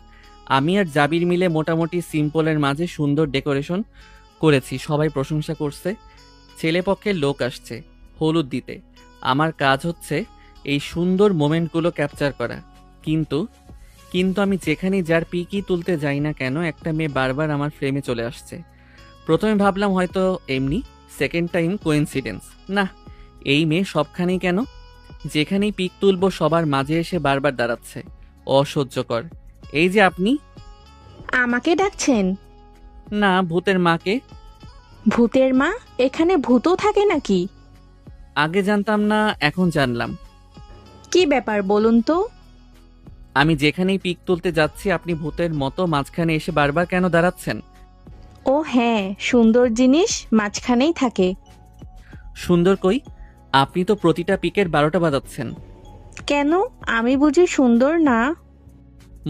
S2: আমি আর জাবির মিলে মোটামুটি সিম্পলের মাঝে সুন্দর ডেকোরেশন করেছি, সবাই প্রশংসা করছে। ছেলেপক্ষের লোক আসছে হলুদ দিতে। আমার কাজ হচ্ছে এই সুন্দর মোমেন্টগুলো ক্যাপচার করা। কিন্তু কিন্তু আমি যেখানেই যার পিকই তুলতে যাই না কেন, একটা মেয়ে বারবার আমার ফ্রেমে চলে আসছে। প্রথমে ভাবলাম হয়তো এমনি, সেকেন্ড টাইম কোইন্সিডেন্স। না, এই মেয়ে সবখানেই কেন, যেখানেই পিক তুলবো সবার মাঝে এসে বারবার দাঁড়াচ্ছে। অসহ্যকর। এই যে আপনি।
S7: আমাকে ডাকছেন?
S2: না, ভূতের মাকে।
S7: ভূতের মা? এখানে ভূতও থাকে নাকি?
S2: আগে জানতাম না, এখন জানলাম।
S7: কি ব্যাপার বলুন তো?
S2: আমি যেখানেই পিক তুলতে যাচ্ছি আপনি ভূতের মতো মাঝখানে এসে বারবার কেন দাঁড়াচ্ছেন?
S7: ও হ্যাঁ, সুন্দর জিনিস মাঝখানেই থাকে।
S2: সুন্দর কই? আপনি তো প্রতিটা পিকের 12টা বাজাচ্ছেন।
S7: কেন, আমি বুঝি সুন্দর না?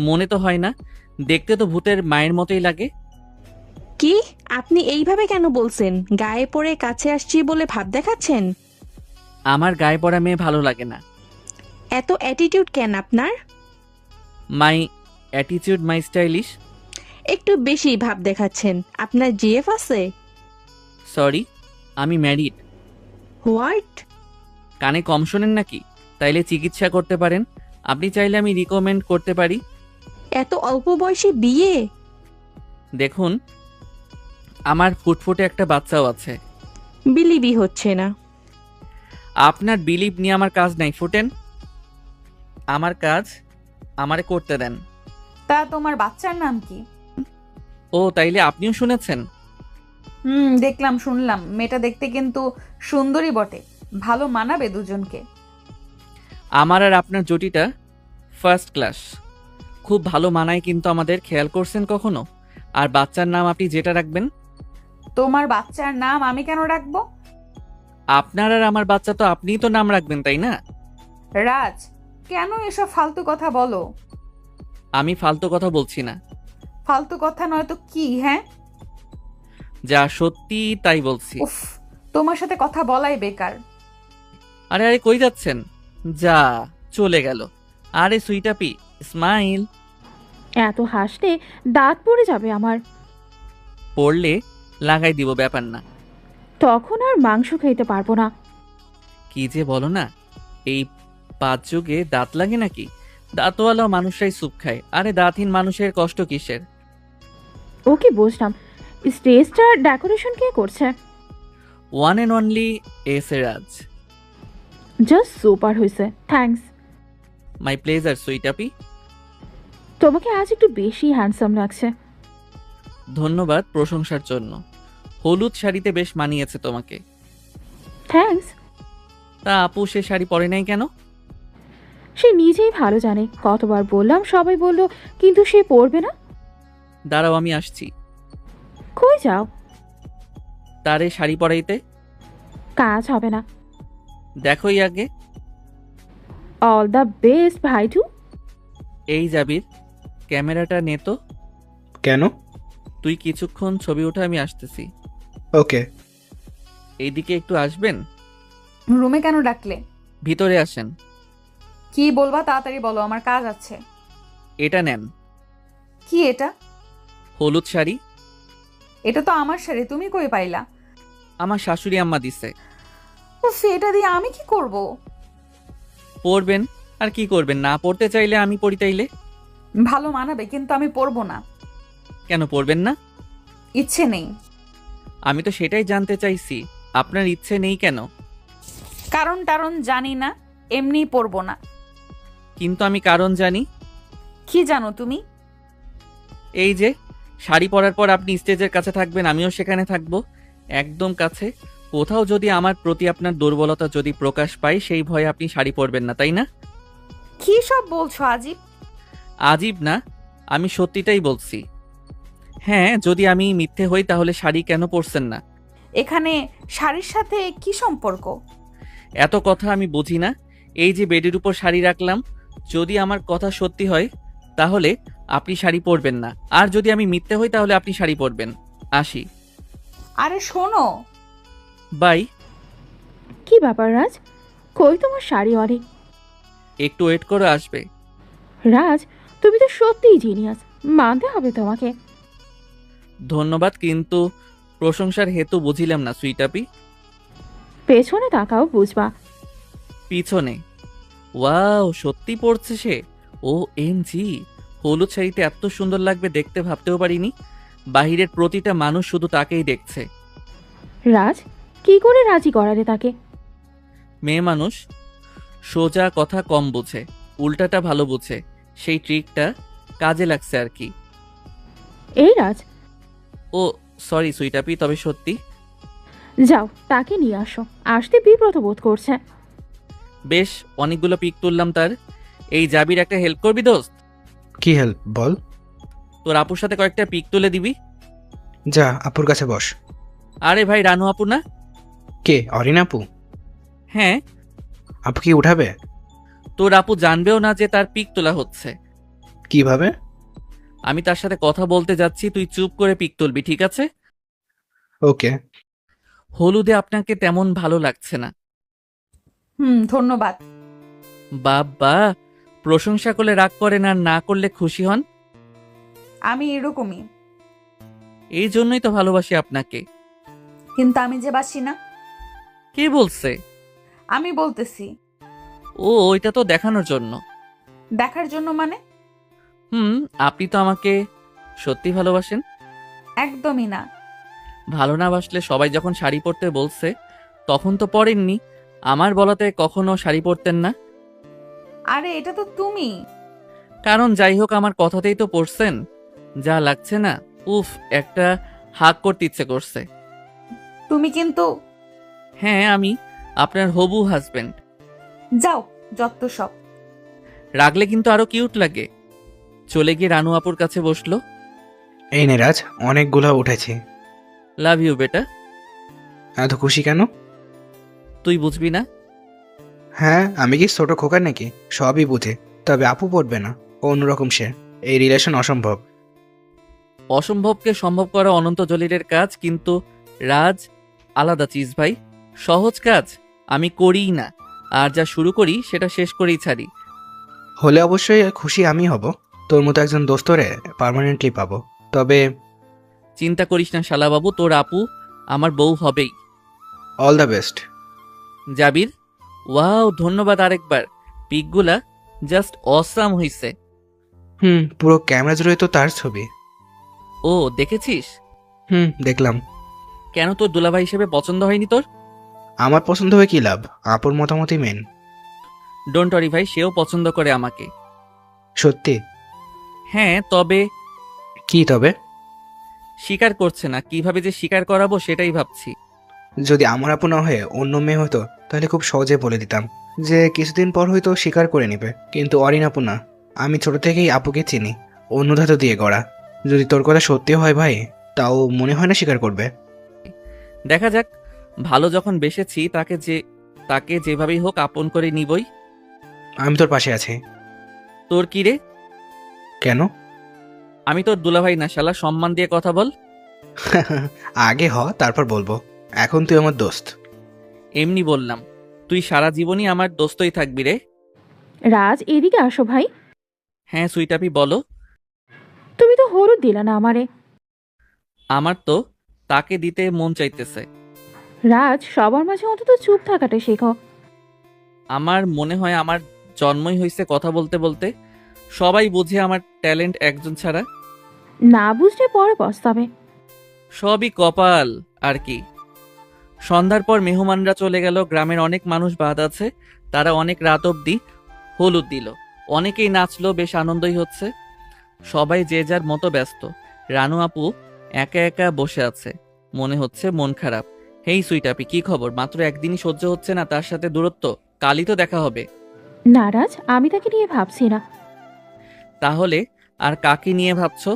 S2: মনে তো হয় না, দেখতে তো ভূতের মায়ের মতোই লাগে।
S7: কি, আপনি এইভাবে কেন বলছেন? গায়ে পড়ে কাছে আসছি বলে ভাব দেখাচ্ছেন?
S2: আমার গায়ে পড়া মেয়ে ভালো লাগে না।
S7: এত অ্যাটিটিউড কেন আপনার?
S2: মাই অ্যাটিটিউড মাই স্টাইলিশ।
S7: একটু বেশি ভাব দেখাচ্ছেন। আপনার জিএফ আছে?
S2: সরি, আমি ম্যারিড।
S7: হোয়াট?
S2: কানে কম শোনেন নাকি? তাইলে চিকিৎসা করতে পারেন। আপনি চাইলে আমি রিকমেন্ড করতে পারি।
S7: এত অল্প বয়সে বিয়ে?
S2: দেখুন, আমার ফুটফুটে একটা বাচ্চাও আছে।
S7: বিলিভই হচ্ছে না।
S2: আপনার বিলিভ নিয়ে আমার কাজ নাই, ফুটেন। আমার কাজ আমারে করতে দেন।
S1: তা তোমার বাচ্চার নাম কি?
S2: ও তাইলে আপনিও শুনেছেন?
S1: দেখলাম, শুনলাম। মেয়েটা দেখতে কিন্তু সুন্দরী বটে, ভালো মানাবে দুজনকে।
S2: আমার আর আপনার জুটিটা ফার্স্ট ক্লাস, খুব ভালো মানায়। কিন্তু আমাদের খেয়াল করছেন কখনো? আর বাচ্চার নাম আপনি যেটা রাখবেন।
S1: তোমার বাচ্চার নাম আমি কেন রাখবো?
S2: আপনার আর আমার বাচ্চা তো আপনিই তো নাম রাখবেন, তাই না?
S1: রাজ, কেন এসব ফালতু কথা বলো?
S2: আমি ফালতু কথা বলছি না।
S1: ফালতু কথা নয় তো কি? হ্যাঁ,
S2: যা সত্যি তাই বলছি।
S1: উফ, তোমার সাথে কথা বলাই বেকার।
S2: আরে আরে, কই যাচ্ছেন? যা, চলে গেল। আরে সুইটাপি, স্মাইল।
S4: এত হাসলে দাঁত পড়ে যাবে আমার।
S2: পড়লে লাগাই দিব, ব্যাপার না।
S4: তখন আর মাংস খেতে পারবো না।
S2: কি যে বলো না, এই 5 যুগে দাঁত লাগে নাকি? দাঁতওয়ালা মানুষরাই স্যুপ খায়। আরে দাঁতহীন মানুষের কষ্ট কিসের?
S4: ওকে, বুঝলাম। স্টেজটার ডেকোরেশন কে করছে?
S2: One and only S A Raj.
S4: Just super হয়েছে, থ্যাঙ্কস।
S2: মাই প্লেজার সুইটাপি।
S4: তোমাকে আজ একটু বেশি হ্যান্ডসাম লাগছে।
S2: ধন্যবাদ প্রশংসার জন্য। হলুদ শাড়িতে বেশ মানিয়েছে তোমাকে।
S4: থ্যাঙ্কস।
S2: তা আপু সে শাড়ি পরে নাই কেন?
S4: সে নিজেই ভালো জানে। কতবার বললাম, সবাই বলল, কিন্তু সে পড়বে না।
S2: দাঁড়াও, আমি আসছি।
S4: কই যাও?
S2: তারে শাড়ি পরাইতে।
S4: কাজ হবে না।
S2: দেখোই আগে।
S4: অল দ্য বেস্ট ভাইটু।
S2: এই জাবির, ক্যামেরাটা নে তো।
S3: কেন?
S2: তুই কিছুক্ষণ ছবি ওঠা, আমি আসতেছি।
S3: ওকে।
S2: এইদিকে একটু আসবেন?
S1: রুমে কেন ডাকলে?
S2: ভিতরে আসেন।
S1: কি বলবা তাড়াতাড়ি বলো, আমার কাজ আছে।
S2: এটা নেন।
S1: কি এটা?
S2: হলুদ শাড়ি।
S1: এটা তো আমার শাড়ি, তুমি কই পাইলা?
S2: আমার শাশুড়ি আম্মা দিছে।
S1: উফ, এটা দিয়ে আমি কি করব?
S2: পরবেন। আর কি করবেন? না পড়তে চাইলে আমি পরি তাইলে।
S1: ভালো মানাবে, কিন্তু আমি পরবো না।
S2: কেন পরবেন না?
S1: ইচ্ছে নেই।
S2: আমি তো সেটাই জানতে চাইছি, আপনার ইচ্ছে নেই কেন?
S1: কারণ টারণ জানি না, এমনিই পরবো না।
S2: কিন্তু আমি কারণ জানি।
S1: কি জানো তুমি?
S2: এই যে শাড়ি পরার পর আপনি স্টেজের কাছে থাকবেন, আমিও সেখানে থাকবো, একদম কাছে। কোথাও যদি আমার প্রতি আপনার দুর্বলতা যদি প্রকাশ পায়, সেই ভয়ে আপনি শাড়ি পরবেন না, তাই না?
S1: কি সব বলছো আজিব?
S2: আজীব না, আমি সত্যিটাই বলছি। হ্যাঁ, যদি আমি মিথ্যে হই তাহলে শাড়ি কেন পরছেন না?
S1: এখানে শাড়ির সাথে কি সম্পর্ক?
S2: এত কথা আমি বুঝি না। এই যে বেডের উপর শাড়ি রাখলাম, যদি আমার কথা সত্যি হয় তাহলে আপনি শাড়ি পরবেন না, আর যদি আমি মিথ্যে হই তাহলে আপনি শাড়ি পরবেন। আসি।
S1: আরে শোনো,
S2: বাই।
S4: কি ব্যাপার রাজ, কই তোমার শাড়ি অনেক?
S2: একটু ওয়েট করে আসবে।
S4: রাজ, তুমি তো সত্যিই জিনিয়াস, মানতে হবে তোমাকে।
S2: ধন্যবাদ, কিন্তু প্রশংসার হেতু বুঝিলাম না সুইটাপি।
S4: পেছনে তাকাও, বুঝবা।
S2: পিছনে? ওয়াও, সত্যি পড়ছে সে। ও এম জি, হলুদ শাড়িতে এত সুন্দর লাগবে দেখতে ভাবতেও পারিনি। বাহিরের প্রতিটা মানুষ শুধু তাকেই দেখছে।
S4: রাজ, কি করে রাজি করালে তাকে?
S2: মেয়ে মানুষ সোজা কথা কম বুঝে, উল্টাটা ভালো বুঝে। সেই ট্রিকটা কাজে লাগছে আর কি।
S4: এই রাজ,
S2: ও সরি সুইটাপি, তবে সত্যি।
S4: যাও তাকে নিয়ে আসো, আসতে বিব্রত বোধ করছে।
S2: বেশ, অনেকগুলো পিক তুললাম তার। এই জাবির একটা হেল্প করবি দোস্ত?
S3: কি হেল্প বল?
S2: তোর আপুর সাথে কয়েকটা পিক তুলে দিবি।
S3: যা আপুর কাছে বস।
S2: আরে ভাই, রানু আপু না?
S3: কে, অরিন আপু?
S2: হ্যাঁ।
S3: আপু কি উঠাবে?
S2: তোর আপু জানবেও না যে তার পিক তোলা হচ্ছে।
S3: কিভাবে?
S2: আমি তার সাথে কথা বলতে যাচ্ছি, তুই চুপ করে পিক তুলবি, ঠিক আছে?
S3: ওকে।
S2: হলুদে আপনাকে তেমন ভালো লাগছে না।
S1: ধন্যবাদ।
S2: বাবা, প্রশংসা করলে রাগ করেন আর না করলে খুশি হন।
S1: আমি এরকমই,
S2: এই জন্যই তো ভালোবাসি আপনাকে।
S1: কিন্তু আমি যে বাসি না।
S2: কে বলছে?
S1: আমি বলতেছি।
S2: ও, ওইটা তো দেখানোর জন্য।
S1: দেখার জন্য মানে?
S2: আপনি তো আমাকে সত্যি ভালোবাসেন।
S1: একদমই না।
S2: ভালো না বাসলে সবাই যখন শাড়ি পরতে বলছে তখন তো পরেননি। আমার বলাতে কখনো শাড়ি পরতেন না।
S1: আরে এটা তো তুমি।
S2: কারণ যাই হোক, আমার কথাতেই তো পড়ছেন। যা লাগছে না, উফ, একটা হাগ করতে ইচ্ছে করছে।
S1: তুমি কিন্তু।
S2: হ্যাঁ, আমি আপনার হবু হাজবেন্ড।
S1: যাও, যত সব।
S2: রাগলে কিন্তু আরো কিউট লাগে। চলে গিয়ে রানু আপুর কাছে বসলো।
S3: এই নে রাজ, অনেকগুলো উঠেছি।
S2: লাভ ইউ বেটা।
S3: এত খুশি কেন?
S2: তুই বুঝবি না।
S3: হ্যাঁ, আমি কি ছোট খোকা নাকি? সবই বুঝে, তবে আপু পড়বে না। অন্যরকম সে। এই রিলেশন অসম্ভব।
S2: অসম্ভবকে সম্ভব করা অনন্ত জলিলের কাজ, কিন্তু রাজ আলাদা চিজ ভাই। সহজ কাজ আমি করিই না, আর যা শুরু করি সেটা শেষ করেই ছাড়ি।
S3: হলে অবশ্যই খুশি আমি হব। তোর মতো একজন দোস্তরে পার্মানেন্টলি পাবো। তবে
S2: চিন্তা করিস না শালাবাবু, তোর আপু আমার বউ হবেই।
S3: All the best.
S2: Jabir, wow, ধন্যবাদ আরেকবার। পিকগুলা জাস্ট অসাম হইছে।
S3: পুরো ক্যামেরা জুড়ে তো তার ছবি।
S2: ও, দেখেছিস?
S3: দেখলাম।
S2: কেন তোর দুলাভাই হিসেবে পছন্দ হয়নি তোর?
S3: আমার পছন্দ হয়ে কি লাভ? আপুর মতামতই মেন।
S2: ডোন্ট ওয়ারি ভাই, সেও পছন্দ করে আমাকে।
S3: সত্যি?
S2: হ্যাঁ, তবে
S3: কি তবে?
S2: স্বীকার করছে না। কিভাবে যে স্বীকার করাবো সেটাই ভাবছি।
S3: যদি আমার আপু না হয়ে অন্য মেয়ে হতো তাহলে খুব সহজে বলে দিতাম যে কিছুদিন পর হয়তো স্বীকার করে নেবে, কিন্তু অরিন আপু না। আমি ছোট থেকেই আপুকে চিনি, অন্য ধাতু দিয়ে গড়া। যদি তোর কথা সত্যি হয় ভাই, তাও মনে হয় না স্বীকার করবে।
S2: দেখা যাক, ভালো যখন বেসেছি তাকে যেভাবেই হোক আপন করে নিবই।
S3: আমি তোর পাশে আছি।
S2: তোর কি রে?
S3: কেন?
S2: আমি তোর দুলাভাই না শালা, সম্মান দিয়ে কথা বল।
S3: আগে হ, তারপর বলবো। এখন তুই আমার দোস্ত।
S2: এমনি বললাম, তুই সারা জীবনই আমার দোস্তই থাকবি রে।
S4: রাজ, এদিকে আসো ভাই।
S2: হ্যাঁ সুইটাপি, বলো।
S4: তুমি তো হলুদ দিলা না আমারে।
S2: আমার তো তাকে দিতে মন চাইতেছে।
S4: রাজ, সবার মাঝে অন্তত চুপ থাকাটা শেখো।
S2: আমার মনে হয় আমার জন্মই হয়েছে কথা বলতে বলতে। সবাই বুঝে আমার ট্যালেন্ট একজন ছাড়া।
S4: না বুঝলে পরে পস্তাবে।
S2: সবই কপাল আর কি। সন্ধ্যার পর মেহমানরা চলে গেল। গ্রামের অনেক মানুষ বাদ আছে, তারা অনেক রাত অবধি হলুদ দিল। অনেকেই নাচলো, বেশ আনন্দই হচ্ছে। সবাই যে যার মতো ব্যস্ত। রানু আপু একা একা বসে আছে, মনে হচ্ছে মন খারাপ। হেই সুইটাপি, কি খবর? মাত্র একদিনই সহ্য হচ্ছে না তার সাথে দূরত্ব। কালই তো দেখা হবে।
S4: না রাজ, আমি তাকে নিয়ে ভাবছি না।
S2: তাহলে আর কাকে নিয়ে ভাবছো?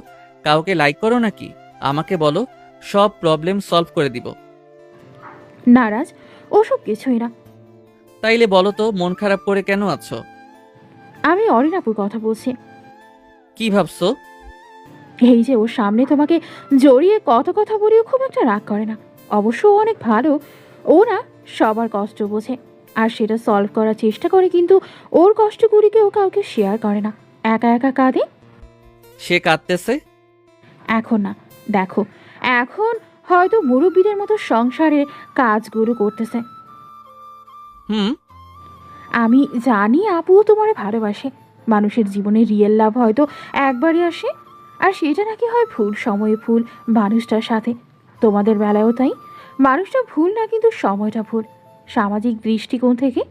S2: কাউকে লাইক করো নাকি? আমাকে বলো, সব প্রবলেম সলভ করে দিব।
S4: না রাজ, ওসব কিছুই না।
S2: তাইলে বলো তো, মন খারাপ করে কেন আছো?
S4: আমি অরিনাপুর কথা বলছি।
S2: কি ভাবছো?
S4: এই যে ওর সামনে তোমাকে জড়িয়ে কত কথা বলিও খুব একটা রাগ করে না। অবশ্য ও অনেক ভালো। ও না সবার কষ্ট বোঝে আর সেটা সলভ করার চেষ্টা করে, কিন্তু ওর কষ্টগুলিকে ও কাউকে শেয়ার করে না, একা একা কাঁদে।
S2: সে কাঁদতেছে।
S4: এখন না, দেখো এখন হয়তো মুরব্বীদের মতো সংসারের কাজগুলো করতেছে।
S2: হুম।
S4: আমি জানি আপুও তোমারে ভালোবাসে। মানুষের জীবনে রিয়েল লাভ হয়তো একবারই আসে, আর সেটা নাকি হয় ভুল সময়ে ভুল মানুষটার সাথে। তোমাদের বেলায়ও তাই। মানুষটা ভুল না, কিন্তু সময়টা ভুল সামাজিক দৃষ্টিকোণ থেকে।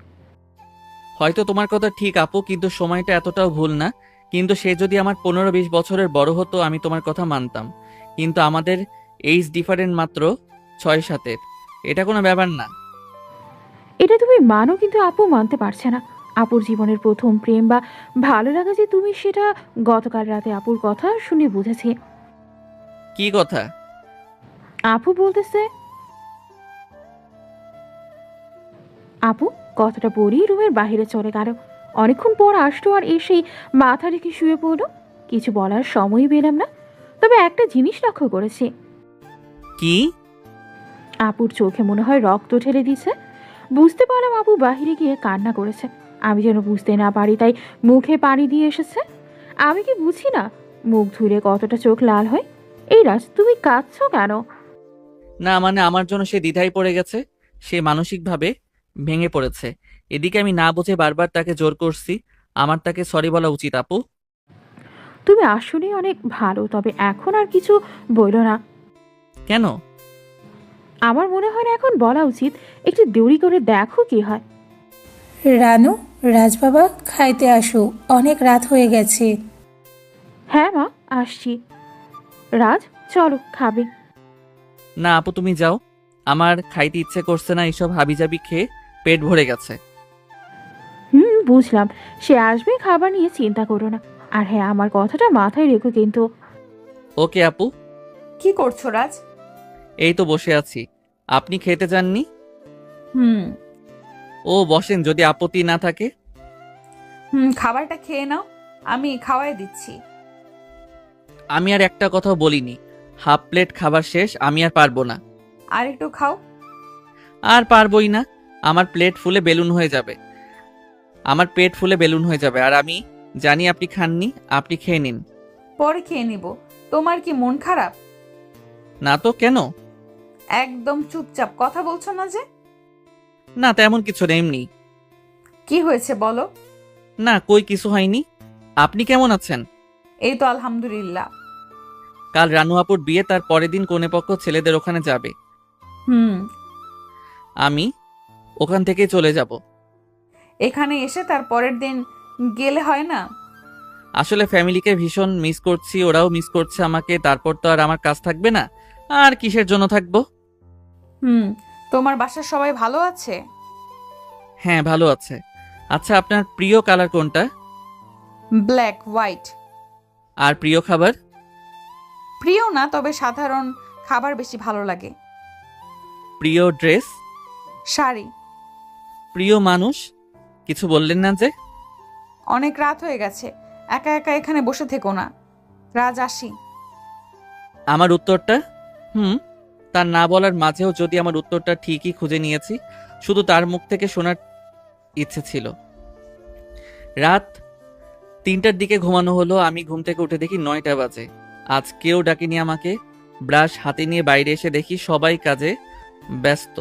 S2: হয়তো তোমার কথা ঠিক আপু, কিন্তু সময়টা এতটাও ভুল না। কিন্তু সে যদি আমার 15-20 বছরের বড় হতো আমি তোমার কথা মানতাম, কিন্তু আমাদের এইজ ডিফারেন্ট মাত্র 6-7-এর। এটা কোনো ব্যাপার না।
S4: এটা তুমি মানো, কিন্তু আপু মানতে পারছে না। আপুর জীবনের প্রথম প্রেম বা ভালো লাগা যে তুমি, সেটা গতকাল রাতে আপুর কথা শুনে বুঝেছি।
S2: কি কথা?
S4: আপু বলতেছে, আপু কথাটা বলেই রুমের বাইরে চলে গেল। অনেকক্ষণ পর আসলো আর এসেই মাথা রেখে শুয়ে পড়লো। কিছু বলার সময় পেলাম না, তবে একটা জিনিস লক্ষ্য করেছি।
S2: কি?
S4: আপুর চোখে মনে হয় রক্ত ঢেলে দিছে। বুঝতে পারলাম আপু বাহিরে গিয়ে কান্না করেছে। আমি যেন বুঝতে না পারি তাই মুখে পানি দিয়ে এসেছে। আমি কি বুঝি না মুখ ধুলে কতটা চোখ লাল হয়? এই রাজ, তুমি কাঁদছো কেন?
S2: না মানে আমার জন্য সে দ্বিধায় পড়ে গেছে। সে মানসিকভাবে ভেঙে পড়েছে। এদিকে আমি না বুঝে বারবার তাকে জোর করছি। আমার তাকে সরি বলা উচিত আপু।
S4: তুমি আসলেই অনেক ভালো, তবে এখন আর কিছু বইল না।
S2: কেন?
S4: আমার মনে হয় না এখন বলা উচিত। একটু দেরি করে দেখো কি হয়।
S6: রানু, রাজবাবা খাইতে আসো, অনেক রাত হয়ে গেছে।
S4: হ্যাঁ মা, আসছি। রাজ, চলো খাবে।
S2: না আপু তুমি যাও, আমার খাইতে ইচ্ছে করছে না। এইসব হাবিজাবি খেয়ে পেট ভরে গেছে।
S4: বুঝলাম। সে আসবে, খাবার নিয়ে চিন্তা করো না। আর হ্যাঁ, আমার কথাটা মাথায় রেখো কিন্তু।
S2: ওকে আপু।
S1: কি করছো রাজ?
S2: এই তো বসে আছি। আপনি খেতে যাননি?
S1: হুম।
S2: ও বসেন, যদি আপত্তি না থাকে।
S1: খাবারটা খেয়ে নাও, আমি খাওয়াই দিচ্ছি।
S2: আমি আর একটা কথাও বলিনি। হাফ প্লেট খাবার শেষ, আমি আর পারবো না।
S1: আর একটু খাও।
S2: আর পারবোই না। আমার প্লেট ফুলে বেলুন হয়ে যাবে। আমার পেট ফুলে বেলুন হয়ে যাবে। আর আমি জানি আপনি খাননি। আপনি খেয়ে নিন।
S1: পরে খেয়ে নিব। তোমার কি মন খারাপ?
S2: না তো, কেন?
S1: একদম চুপচাপ, কথা বলছো না যে?
S2: না তেমন কিছু নেই, এমনি।
S1: কি হয়েছে বলো?
S2: না কই কিছু হয়নি। আপনি কেমন আছেন?
S1: এই তো আলহামদুলিল্লাহ।
S2: কাল রানু আপুর বিয়ে, তার পরের দিন কনেপক্ষ ছেলেদের ওখানে যাবে।
S1: হুম।
S2: আমি ওখান থেকে চলে যাব।
S1: এখানে এসে তার পরের দিন গেলে হয় না?
S2: আসলে ফ্যামিলিকে ভীষণ মিস করছি, ওরাও মিস করছে আমাকে। তারপর তো আর আমার কাজ থাকবে না। আর কিসের জন্য থাকবো?
S1: তোমার বাসার সবাই ভালো আছে?
S2: হ্যাঁ ভালো আছে। আচ্ছা আপনার প্রিয় কালার কোনটা?
S1: Black, white.
S2: আর প্রিয় খাবার?
S1: প্রিয় না, তবে সাধারণ খাবার বেশি ভালো লাগে।
S2: প্রিয় ড্রেস?
S1: শাড়ি।
S2: প্রিয় মানুষ? কিছু বললেন না যে?
S1: অনেক রাত হয়ে গেছে, একা একা এখানে বসে থেকো না। রাজ, আসি।
S2: আমার উত্তরটা? তার না বলার মাঝেও যদি আমার উত্তরটা ঠিকই খুঁজে নিয়েছি, শুধু তার মুখ থেকে শোনার ইচ্ছে ছিল। রাত 3টার দিকে ঘুমানো হলো। আমি ঘুম থেকে উঠে দেখি 9টা বাজে। আজ কেউ ডাকেনি আমাকে। ব্রাশ হাতে নিয়ে বাইরে এসে দেখি সবাই কাজে ব্যস্ত।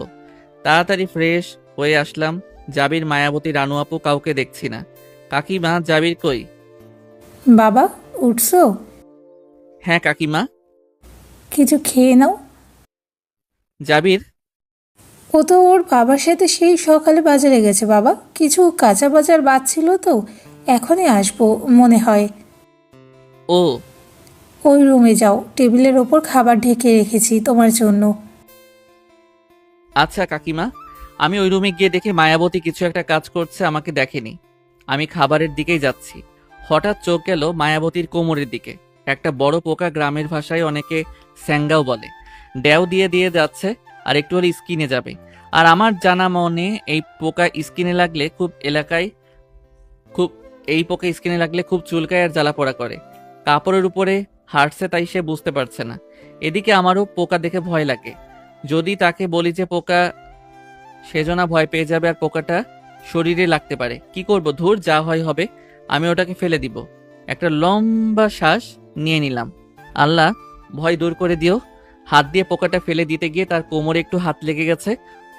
S2: তাড়াতাড়ি ফ্রেশ হয়ে আসলাম। জাবির, মায়াবতী, রানু আপু কাউকে দেখছি না। কাকিমা, জাবির কই?
S6: বাবা, উঠছো?
S2: হ্যাঁ কাকিমা।
S6: কিছু খেয়ে নাও।
S2: জাবির?
S6: ও তো ওর বাবার সাথে সেই সকালে বাজারে গেছে বাবা, কিছু কাঁচা বাজার বাঁচছিল তো, এখনই আসবো মনে হয়।
S2: ও
S6: ওই রুমে যাও, টেবিলের ওপর খাবার ঢেকে রেখেছি তোমার জন্য।
S2: আচ্ছা কাকিমা। আমি ওই রুমে গিয়ে দেখি মায়াবতী কিছু একটা কাজ করছে, আমাকে দেখেনি। আমি খাবারের দিকেই যাচ্ছি। হঠাৎ চোখ গেল মায়াবতীর কোমরের দিকে। একটা বড় পোকা, গ্রামের ভাষায় অনেকে স্যাঙ্গাও বলে, ড্যাও দিয়ে দিয়ে যাচ্ছে আর একটু হলে স্কিনে যাবে। আর আমার জানা মনে এই পোকা স্কিনে লাগলে খুব এই পোকা স্কিনে লাগলে খুব চুলকায় আর জ্বালা পোড়া করে। কাপড়ের উপরে হাঁটছে তাই সে বুঝতে পারছে না। এদিকে আমারও পোকা দেখে ভয় লাগে। যদি তাকে বলি যে পোকা, সেজনা ভয় পেয়ে যাবে আর পোকাটা শরীরে লাগতে পারে। কি করব, ধুর, যা হয় হবে, আমি ওটাকে ফেলে দিব। একটা লম্বা শ্বাস নিয়ে নিলাম। আল্লাহ, ভয় দূর করে দিও। হাত দিয়ে পোকাটা ফেলে দিতে গিয়ে তার কোমরে একটু হাত লেগে গেছে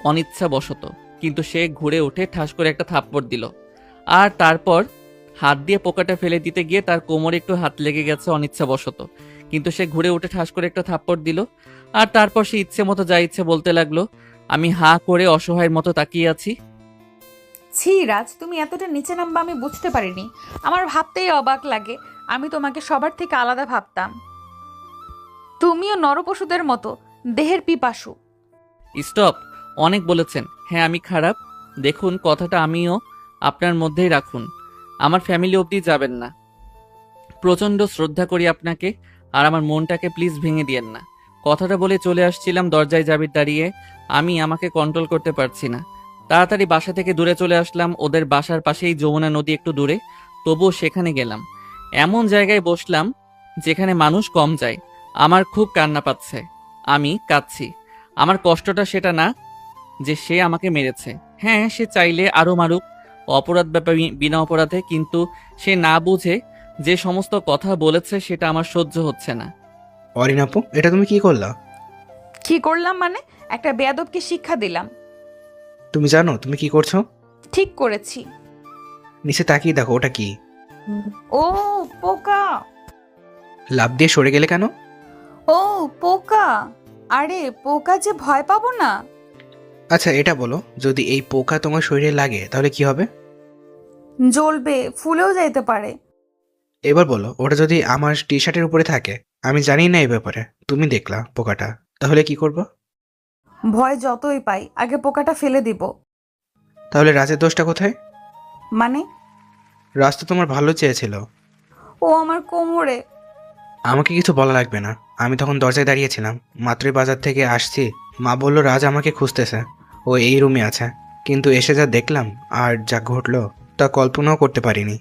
S2: অনিচ্ছা বশত, কিন্তু সে ঘুরে উঠে ঠাস করে একটা থাপ্পড় দিল। আর তারপর হাত দিয়ে পোকাটা ফেলে দিতে গিয়ে তার কোমরে একটু হাত লেগে গেছে অনিচ্ছা বশত, কিন্তু সে ঘুরে উঠে ঠাস করে একটা থাপ্পড় দিল। আর তারপর সে ইচ্ছে মতো যা ইচ্ছে বলতে লাগলো। আমি হাঁ করে অসহায়ের মতো তাকিয়ে আছি।
S1: ছি রাজ, তুমি এতটা নিচে নামবা আমি বুঝতে পারিনি। আমার ভাবতেই অবাক লাগে, আমি তোমাকে সবার থেকে আলাদা ভাবতাম। তুমিও নরপশুদের মতো দেহের পিপাসু।
S2: স্টপ, অনেক বলেছেন। হ্যাঁ, আমি খারাপ। দেখুন, কথাটা আমিও আপনার মধ্যেই রাখুন, আমার ফ্যামিলি অবধি যাবেন না। প্রচণ্ড শ্রদ্ধা করি আপনাকে, আর আমার মনটাকে প্লিজ ভেঙে দিয়েন না। কথাটা বলে চলে আসছিলাম, দরজায় জাবির দাঁড়িয়ে আমি আমাকে কন্ট্রোল করতে পারছি না। তাড়াতাড়ি বাসা থেকে দূরে চলে আসলাম। ওদের বাসার পাশেই যমুনা নদী, একটু দূরে, তবুও সেখানে গেলাম। এমন জায়গায় বসলাম যেখানে মানুষ কম যায়। আমার খুব কান্না পাচ্ছে, আমি কাঁদছি। আমার কষ্টটা সেটা না যে সে আমাকে মেরেছে। হ্যাঁ, সে চাইলে আরও মারুক, অপরাধ ব্যাপার বিনা অপরাধে, কিন্তু সে না বুঝে যে সমস্ত কথা বলেছে সেটা আমার সহ্য হচ্ছে না।
S3: অরিন আপু, এটা তুমি কি করলা?
S1: কি করলাম মানে? একটা বেয়াদবকে শিক্ষা দিলাম।
S3: তুমি জানো তুমি কি করছো?
S1: ঠিক করেছি।
S3: নিচে তাকিয়ে দেখো, ওটা কি?
S1: ও পোকা!
S3: লাফ দিয়ে সরে গেলে কেন?
S1: ও পোকা! আরে পোকা যে ভয় পাবো না?
S3: আচ্ছা এটা বলো, যদি এই পোকা তোমার শরীরে লাগে তাহলে কি হবে?
S1: জ্বলবে, ফুলেও যাইতে পারে।
S3: এবার বলো, ওটা যদি আমার টি শার্টের উপরে থাকে, আমি জানি না এই ব্যাপারে, তুমি দেখলা পোকাটা, তাহলে কি করবো?
S1: ভয় যতই পাই, আগে পোকাটা ফেলে দিব।
S3: তাহলে রাজের দোষটা কোথায়?
S1: মানে?
S3: রাজ তো তোমার ভালো চেয়েছিল।
S1: ও আমার কোমরে।
S3: আমাকে কিছু বলা লাগবে না, আমি তখন দরজায় দাঁড়িয়েছিলাম, মাত্রই বাজার থেকে আসছি। মা বলল রাজ আমাকে খুঁজতেছে, ও এই রুমে আছে। কিন্তু এসে যা দেখলাম আর যা ঘটলো তা কল্পনাও করতে পারিনি।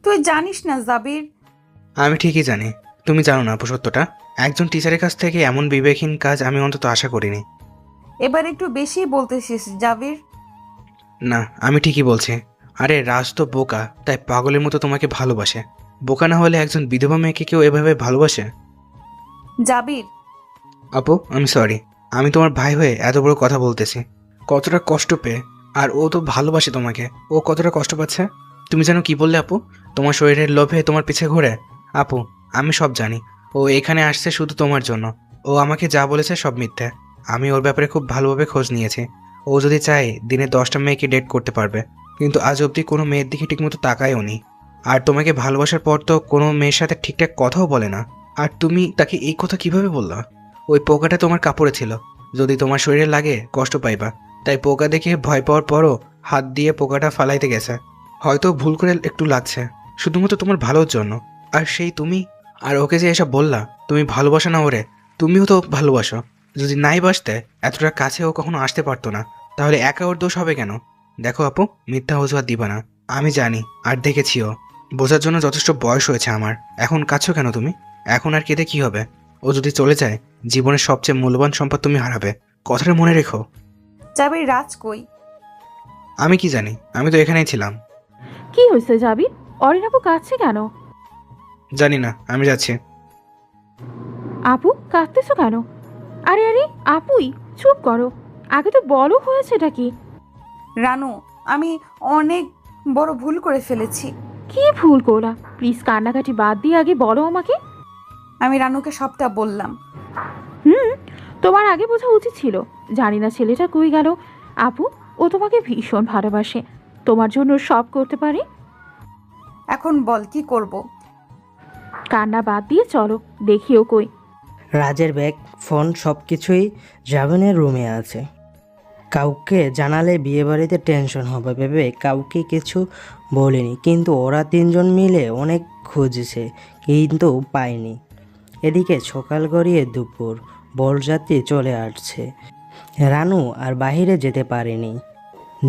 S1: তুই জানিস না জাবির।
S3: আমি ঠিকই জানি, তুমি জানো না আপু সত্যটা। একজন টিচারের কাছ থেকে এমন বিবেকহীন কাজ আমি অন্তত আশা করিনি।
S1: এবার একটু বেশি বলতেছিস জাবির।
S3: না, আমি ঠিকই বলছি। আরে রাজ তো বোকা, তাই পাগলের মতো তোমাকে ভালোবাসে। বোকা না হলে একজন বিধবা মেয়েকে কেউ এভাবে ভালোবাসে?
S1: জাবির,
S3: আপু আমি সরি, আমি তোমার ভাই হয়ে এত বড় কথা বলতেছি। কতটা কষ্ট পেয়ে, আর ও তো ভালোবাসে তোমাকে, ও কতটা কষ্ট পাচ্ছে। তুমি যেন কি বললে আপু, তোমার শরীরের লোভে তোমার পিছে ঘোরে? আপু আমি সব জানি, ও এখানে আসছে শুধু তোমার জন্য। ও আমাকে যা বলেছে সব মিথ্যে। আমি ওর ব্যাপারে খুব ভালোভাবে খোঁজ নিয়েছি। ও যদি চায় দিনে 10টা মেয়েকে ডেট করতে পারবে, কিন্তু আজ অবধি কোনো মেয়ের দিকে ঠিকমতো তাকায়ও নি। আর তোমাকে ভালোবাসার পর তো কোনো মেয়ের সাথে ঠিকঠাক কথাও বলে না। আর তুমি তাকে এই কথা কিভাবে বললা? ওই পোকাটা তোমার কাপড়ে ছিল, যদি তোমার শরীরে লাগে কষ্ট পাইবা, তাই পোকা দেখে ভয় পাওয়ার পরও হাত দিয়ে পোকাটা ফালাইতে গেছে। হয়তো ভুল করে একটু লাগছে, শুধুমাত্র তোমার ভালোর জন্য। আর সেই তুমি, আর ওকে যে এসব বললা, তুমি ভালোবাসো না ওরে? তুমিও তো ভালোবাসো। যদি নাই বাসতে এতটা কাছে ও কখনো আসতে পারতো না, তাহলে একা ওর দোষ হবে কেন? দেখো আপু, মিথ্যা অজুহাত দিবা না। আমি জানি আর দেখেছিও, বোঝার জন্য যথেষ্ট বয়স হয়েছে আমার। এখন কাঁদছো কেন তুমি? এখন আর কেঁদে কি হবে? ও যদি চলে যায়, জীবনের সবচেয়ে মূল্যবান সম্পদ তুমি হারাবে, কথাটা মনে রেখো।
S1: জাবির রাজ কই?
S3: আমি কি জানি, আমি তো এখানেই ছিলাম।
S4: কি হয়েছে জাবির? অরিন আপু কাঁদছে কেন?
S3: জানি না, আমি যাচ্ছি।
S4: আপু কাঁদতেছো কেন? আরে আরে আপুই, চুপ করো, আগে তো বলো হয়েছেটা কি?
S1: রানু, আমি অনেক বড় ভুল করে ফেলেছি।
S4: কি ভুল করলা? প্লিজ কান্নাকাটি বাদ দিয়ে আগে বলো আমাকে।
S1: আমি রানুকে সবটা বললাম।
S4: তোমার আগে বোঝা উচিত ছিল। জানি না ছেলেটা কই গেল। আপু, ও তোমাকে ভীষণ ভালোবাসে, তোমার জন্য সব করতে পারে।
S1: এখন বল কি করব?
S4: কান্না বাদ দিয়ে চলো, দেখিও কই।
S8: রাজের ব্যাগ, ফোন সব কিছুই জামিনের রুমে আছে। কাউকে জানালে বিয়েবাড়িতে টেনশন হবে ভেবে কাউকে কিছু বলিনি, কিন্তু ওরা তিনজন মিলে অনেক খুঁজছে কিন্তু পায়নি। এদিকে সকাল গড়িয়ে দুপুর, বরযাত্রী চলে আসছে। রানু আর বাহিরে যেতে পারেনি,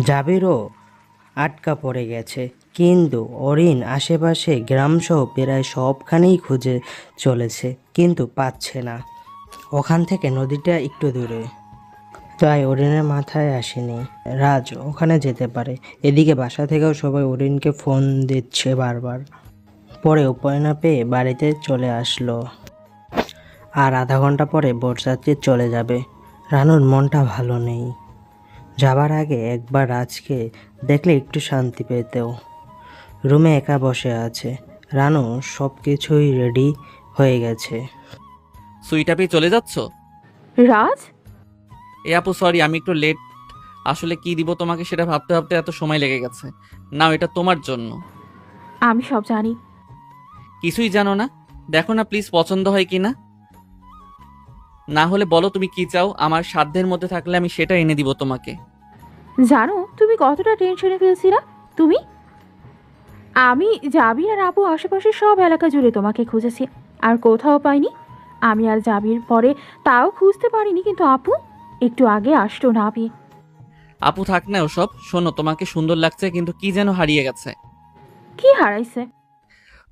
S8: জাবিরও আটকা পড়ে গেছে। কিন্তু অরিন আশেপাশে গ্রামসহ প্রায় সবখানেই খুঁজে চলেছে, কিন্তু পাচ্ছে না। ওখান থেকে নদীটা একটু দূরে, তাই অরিনের মাথায় আসেনি রাজ ওখানে যেতে পারে। এদিকে বাসা থেকেও সবাই অরিনকে ফোন দিচ্ছে বারবার। পরে উপায় না পেয়ে বাড়িতে চলে আসলো। আর আধা ঘন্টা পরে বরযাত্রী চলে যাবে। রানুর মনটা ভালো নেই। যাবার আগে একবার রাজকে দেখলে একটু শান্তি পেতেও। রুমে একা বসে আছে। রানু সব কিছুই রেডি হয়ে গেছে।
S2: সুইটাপি চলে যাচ্ছ?
S4: রাজ,
S2: এ আপু সরি, আমি একটু লেট। আসলে কি দিব তোমাকে সেটা ভাবতে ভাবতে এত সময় লেগে গেছে। নাও, এটা তোমার জন্য।
S4: আমি সব জানি।
S2: কিছুই জানো না? দেখো না প্লিজ, পছন্দ হয় কি না। না হলে বলো তুমি কি চাও, আমার সাধ্যের মধ্যে থাকলে আমি সেটা এনে দিব তোমাকে।
S4: জানো তুমি কতটা টেনশনে ফেলছিলা? আমি জাবির আর আপু আশেপাশে সব এলাকা জুড়ে তোমাকে খুঁজেছি, আর কোথাও পাইনি। আমি আর জাবির পরে তাও খুঁজতে পারিনি, কিন্তু আপু একটু আগে আসতো না।
S2: আপু থাক না ওসব। শোনো, তোমাকে সুন্দর লাগছে, কিন্তু কি যেন হারিয়ে গেছে।
S4: কি হারাইছে?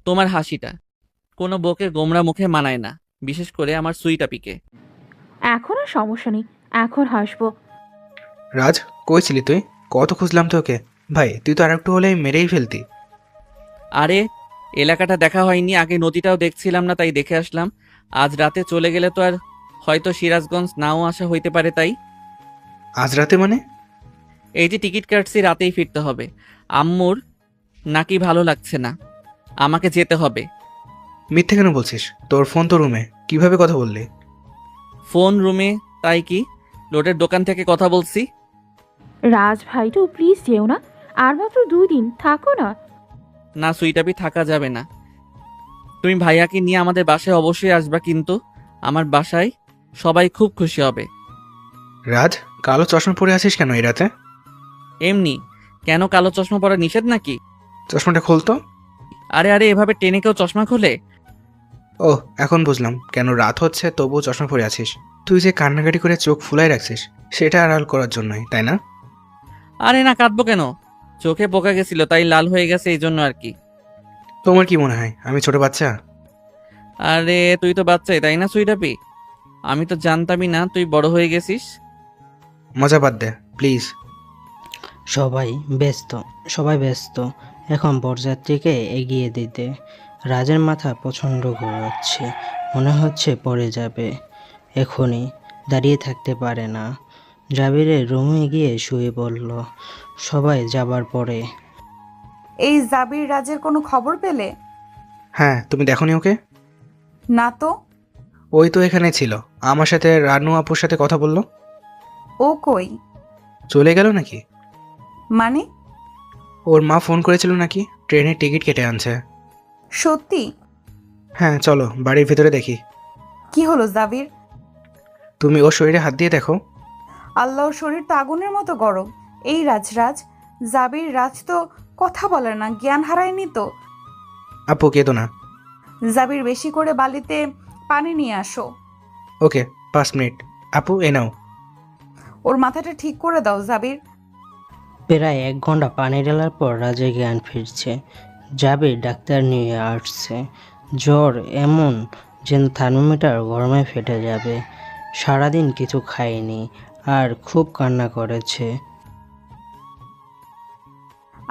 S2: তোমার হাসিটা কোনো বউকে গোমরা মুখে মানায় না, বিশেষ করে আমার সুইটাপিকে।
S4: এখন আর সমস্যা নেই, এখন হাসবো।
S3: রাজ, কই ছিলি তুই? কত খুঁজলাম তোকে। ভাই, তুই তো আর একটু হলেই মেরেই ফেলতি।
S2: আরে এলাকাটা দেখা হয়নি, আগে নদীটাও দেখছিলাম না, তাই দেখে আসলাম। আজ রাতে চলে গেলে তো আর হয়তো সিরাজগঞ্জ নাও আসা হইতে পারে, তাই।
S3: আজ রাতে মানে?
S2: এই যে টিকিট কাটছি, রাতেই ফিরতে হবে। আম্মুর নাকি ভালো লাগছে না, আমাকে যেতে হবে।
S3: মিথ্যে কেন বলছিস? তোর ফোন তো রুমে, কিভাবে কথা বললি?
S2: ফোন রুমে, তাই কি? লোটের দোকান থেকে কথা বলছি।
S4: রাজ ভাইটু প্লিজ যেও না, আর মাত্র 2 দিন থাকো না।
S2: না সুইটাপি, থাকা যাবে না। তুমি ভাইয়াকে নিয়ে আমাদের বাসায় অবশ্যই আসবা, কিন্তু আমার বাসায় সবাই খুব খুশি হবে।
S3: রাজ, কালো চশমা পরে আছিস কেন এই রাতে?
S2: এমনি। কেন, কালো চশমা পরা নিষেধ নাকি?
S3: চশমাটা খুলতো।
S2: আরে আরে, এভাবে টেনে কেউ চশমা খোলে?
S3: ও, এখন বুঝলাম কেন রাত হচ্ছে তবুও চশমা পরে আছিস। তুই যে কান্নাকাটি করে চোখ ফুলাই রাখছিস, সেটা আড়াল করার জন্যই, তাই না?
S2: আরে না, কাঁদবো কেন? চোখে পোকা গেছিল, তাই লাল হয়ে গেছে, এই জন্য আর কি।
S3: তোমার কি মনে হয় আমি ছোট বাচ্চা?
S2: আরে তুই তো বাচ্চাই, তাই না সুইটাপি? আমি তো জানতামই না তুই বড় হয়ে গেছিস।
S3: মজা বাদ দে প্লিজ।
S8: সবাই ব্যস্ত এখন বরযাত্রীকে এগিয়ে দিতে। রাজের মাথা প্রচণ্ড ঘোরাচ্ছে, মনে হচ্ছে পড়ে যাবে এখনই, দাঁড়িয়ে থাকতে পারে না। জাবিরের রুমে গিয়ে শুয়ে পড়ল। সবাই যাবার পরে
S1: এই জাবির রাজের কোনো খবর পেলে?
S3: হ্যাঁ, তুমি দেখোনি ওকে?
S1: না তো।
S3: ওই তো এখানে ছিল, আমার সাথে রানু আপুর সাথে কথা বললো।
S1: ও কই?
S3: চলে গেল নাকি?
S1: মানে?
S3: ওর মা ফোন করেছিল নাকি, ট্রেনের টিকিট কেটে আনছে।
S1: সত্যি?
S3: হ্যাঁ চলো বাড়ির ভিতরে দেখি।
S1: কি হলো জাবির?
S3: তুমি ওর শরীরে হাত দিয়ে দেখো।
S1: আল্লাহর শরীর তো আগুনের মতো গরম। এই রাজ জাবির রাজ তো কথা বলে না, জ্ঞান হারায়নি তো?
S3: আপু কেঁদো না।
S1: জাবির বেশি করে বালিতে পানি নিয়ে আসো।
S3: ওকে, 5 মিনিট। আপু এ নাও।
S1: ওর মাথাটা ঠিক করে দাও জাবির।
S8: প্রায় 1 ঘন্টা পানি ঢালার পর রাজের জ্ঞান ফিরছে। জাবির ডাক্তার নিয়ে আসছে। জ্বর এমন যেন থার্মোমিটার গরমে ফেটে যাবে। সারাদিন কিছু খায়নি আর খুব কান্না করেছে।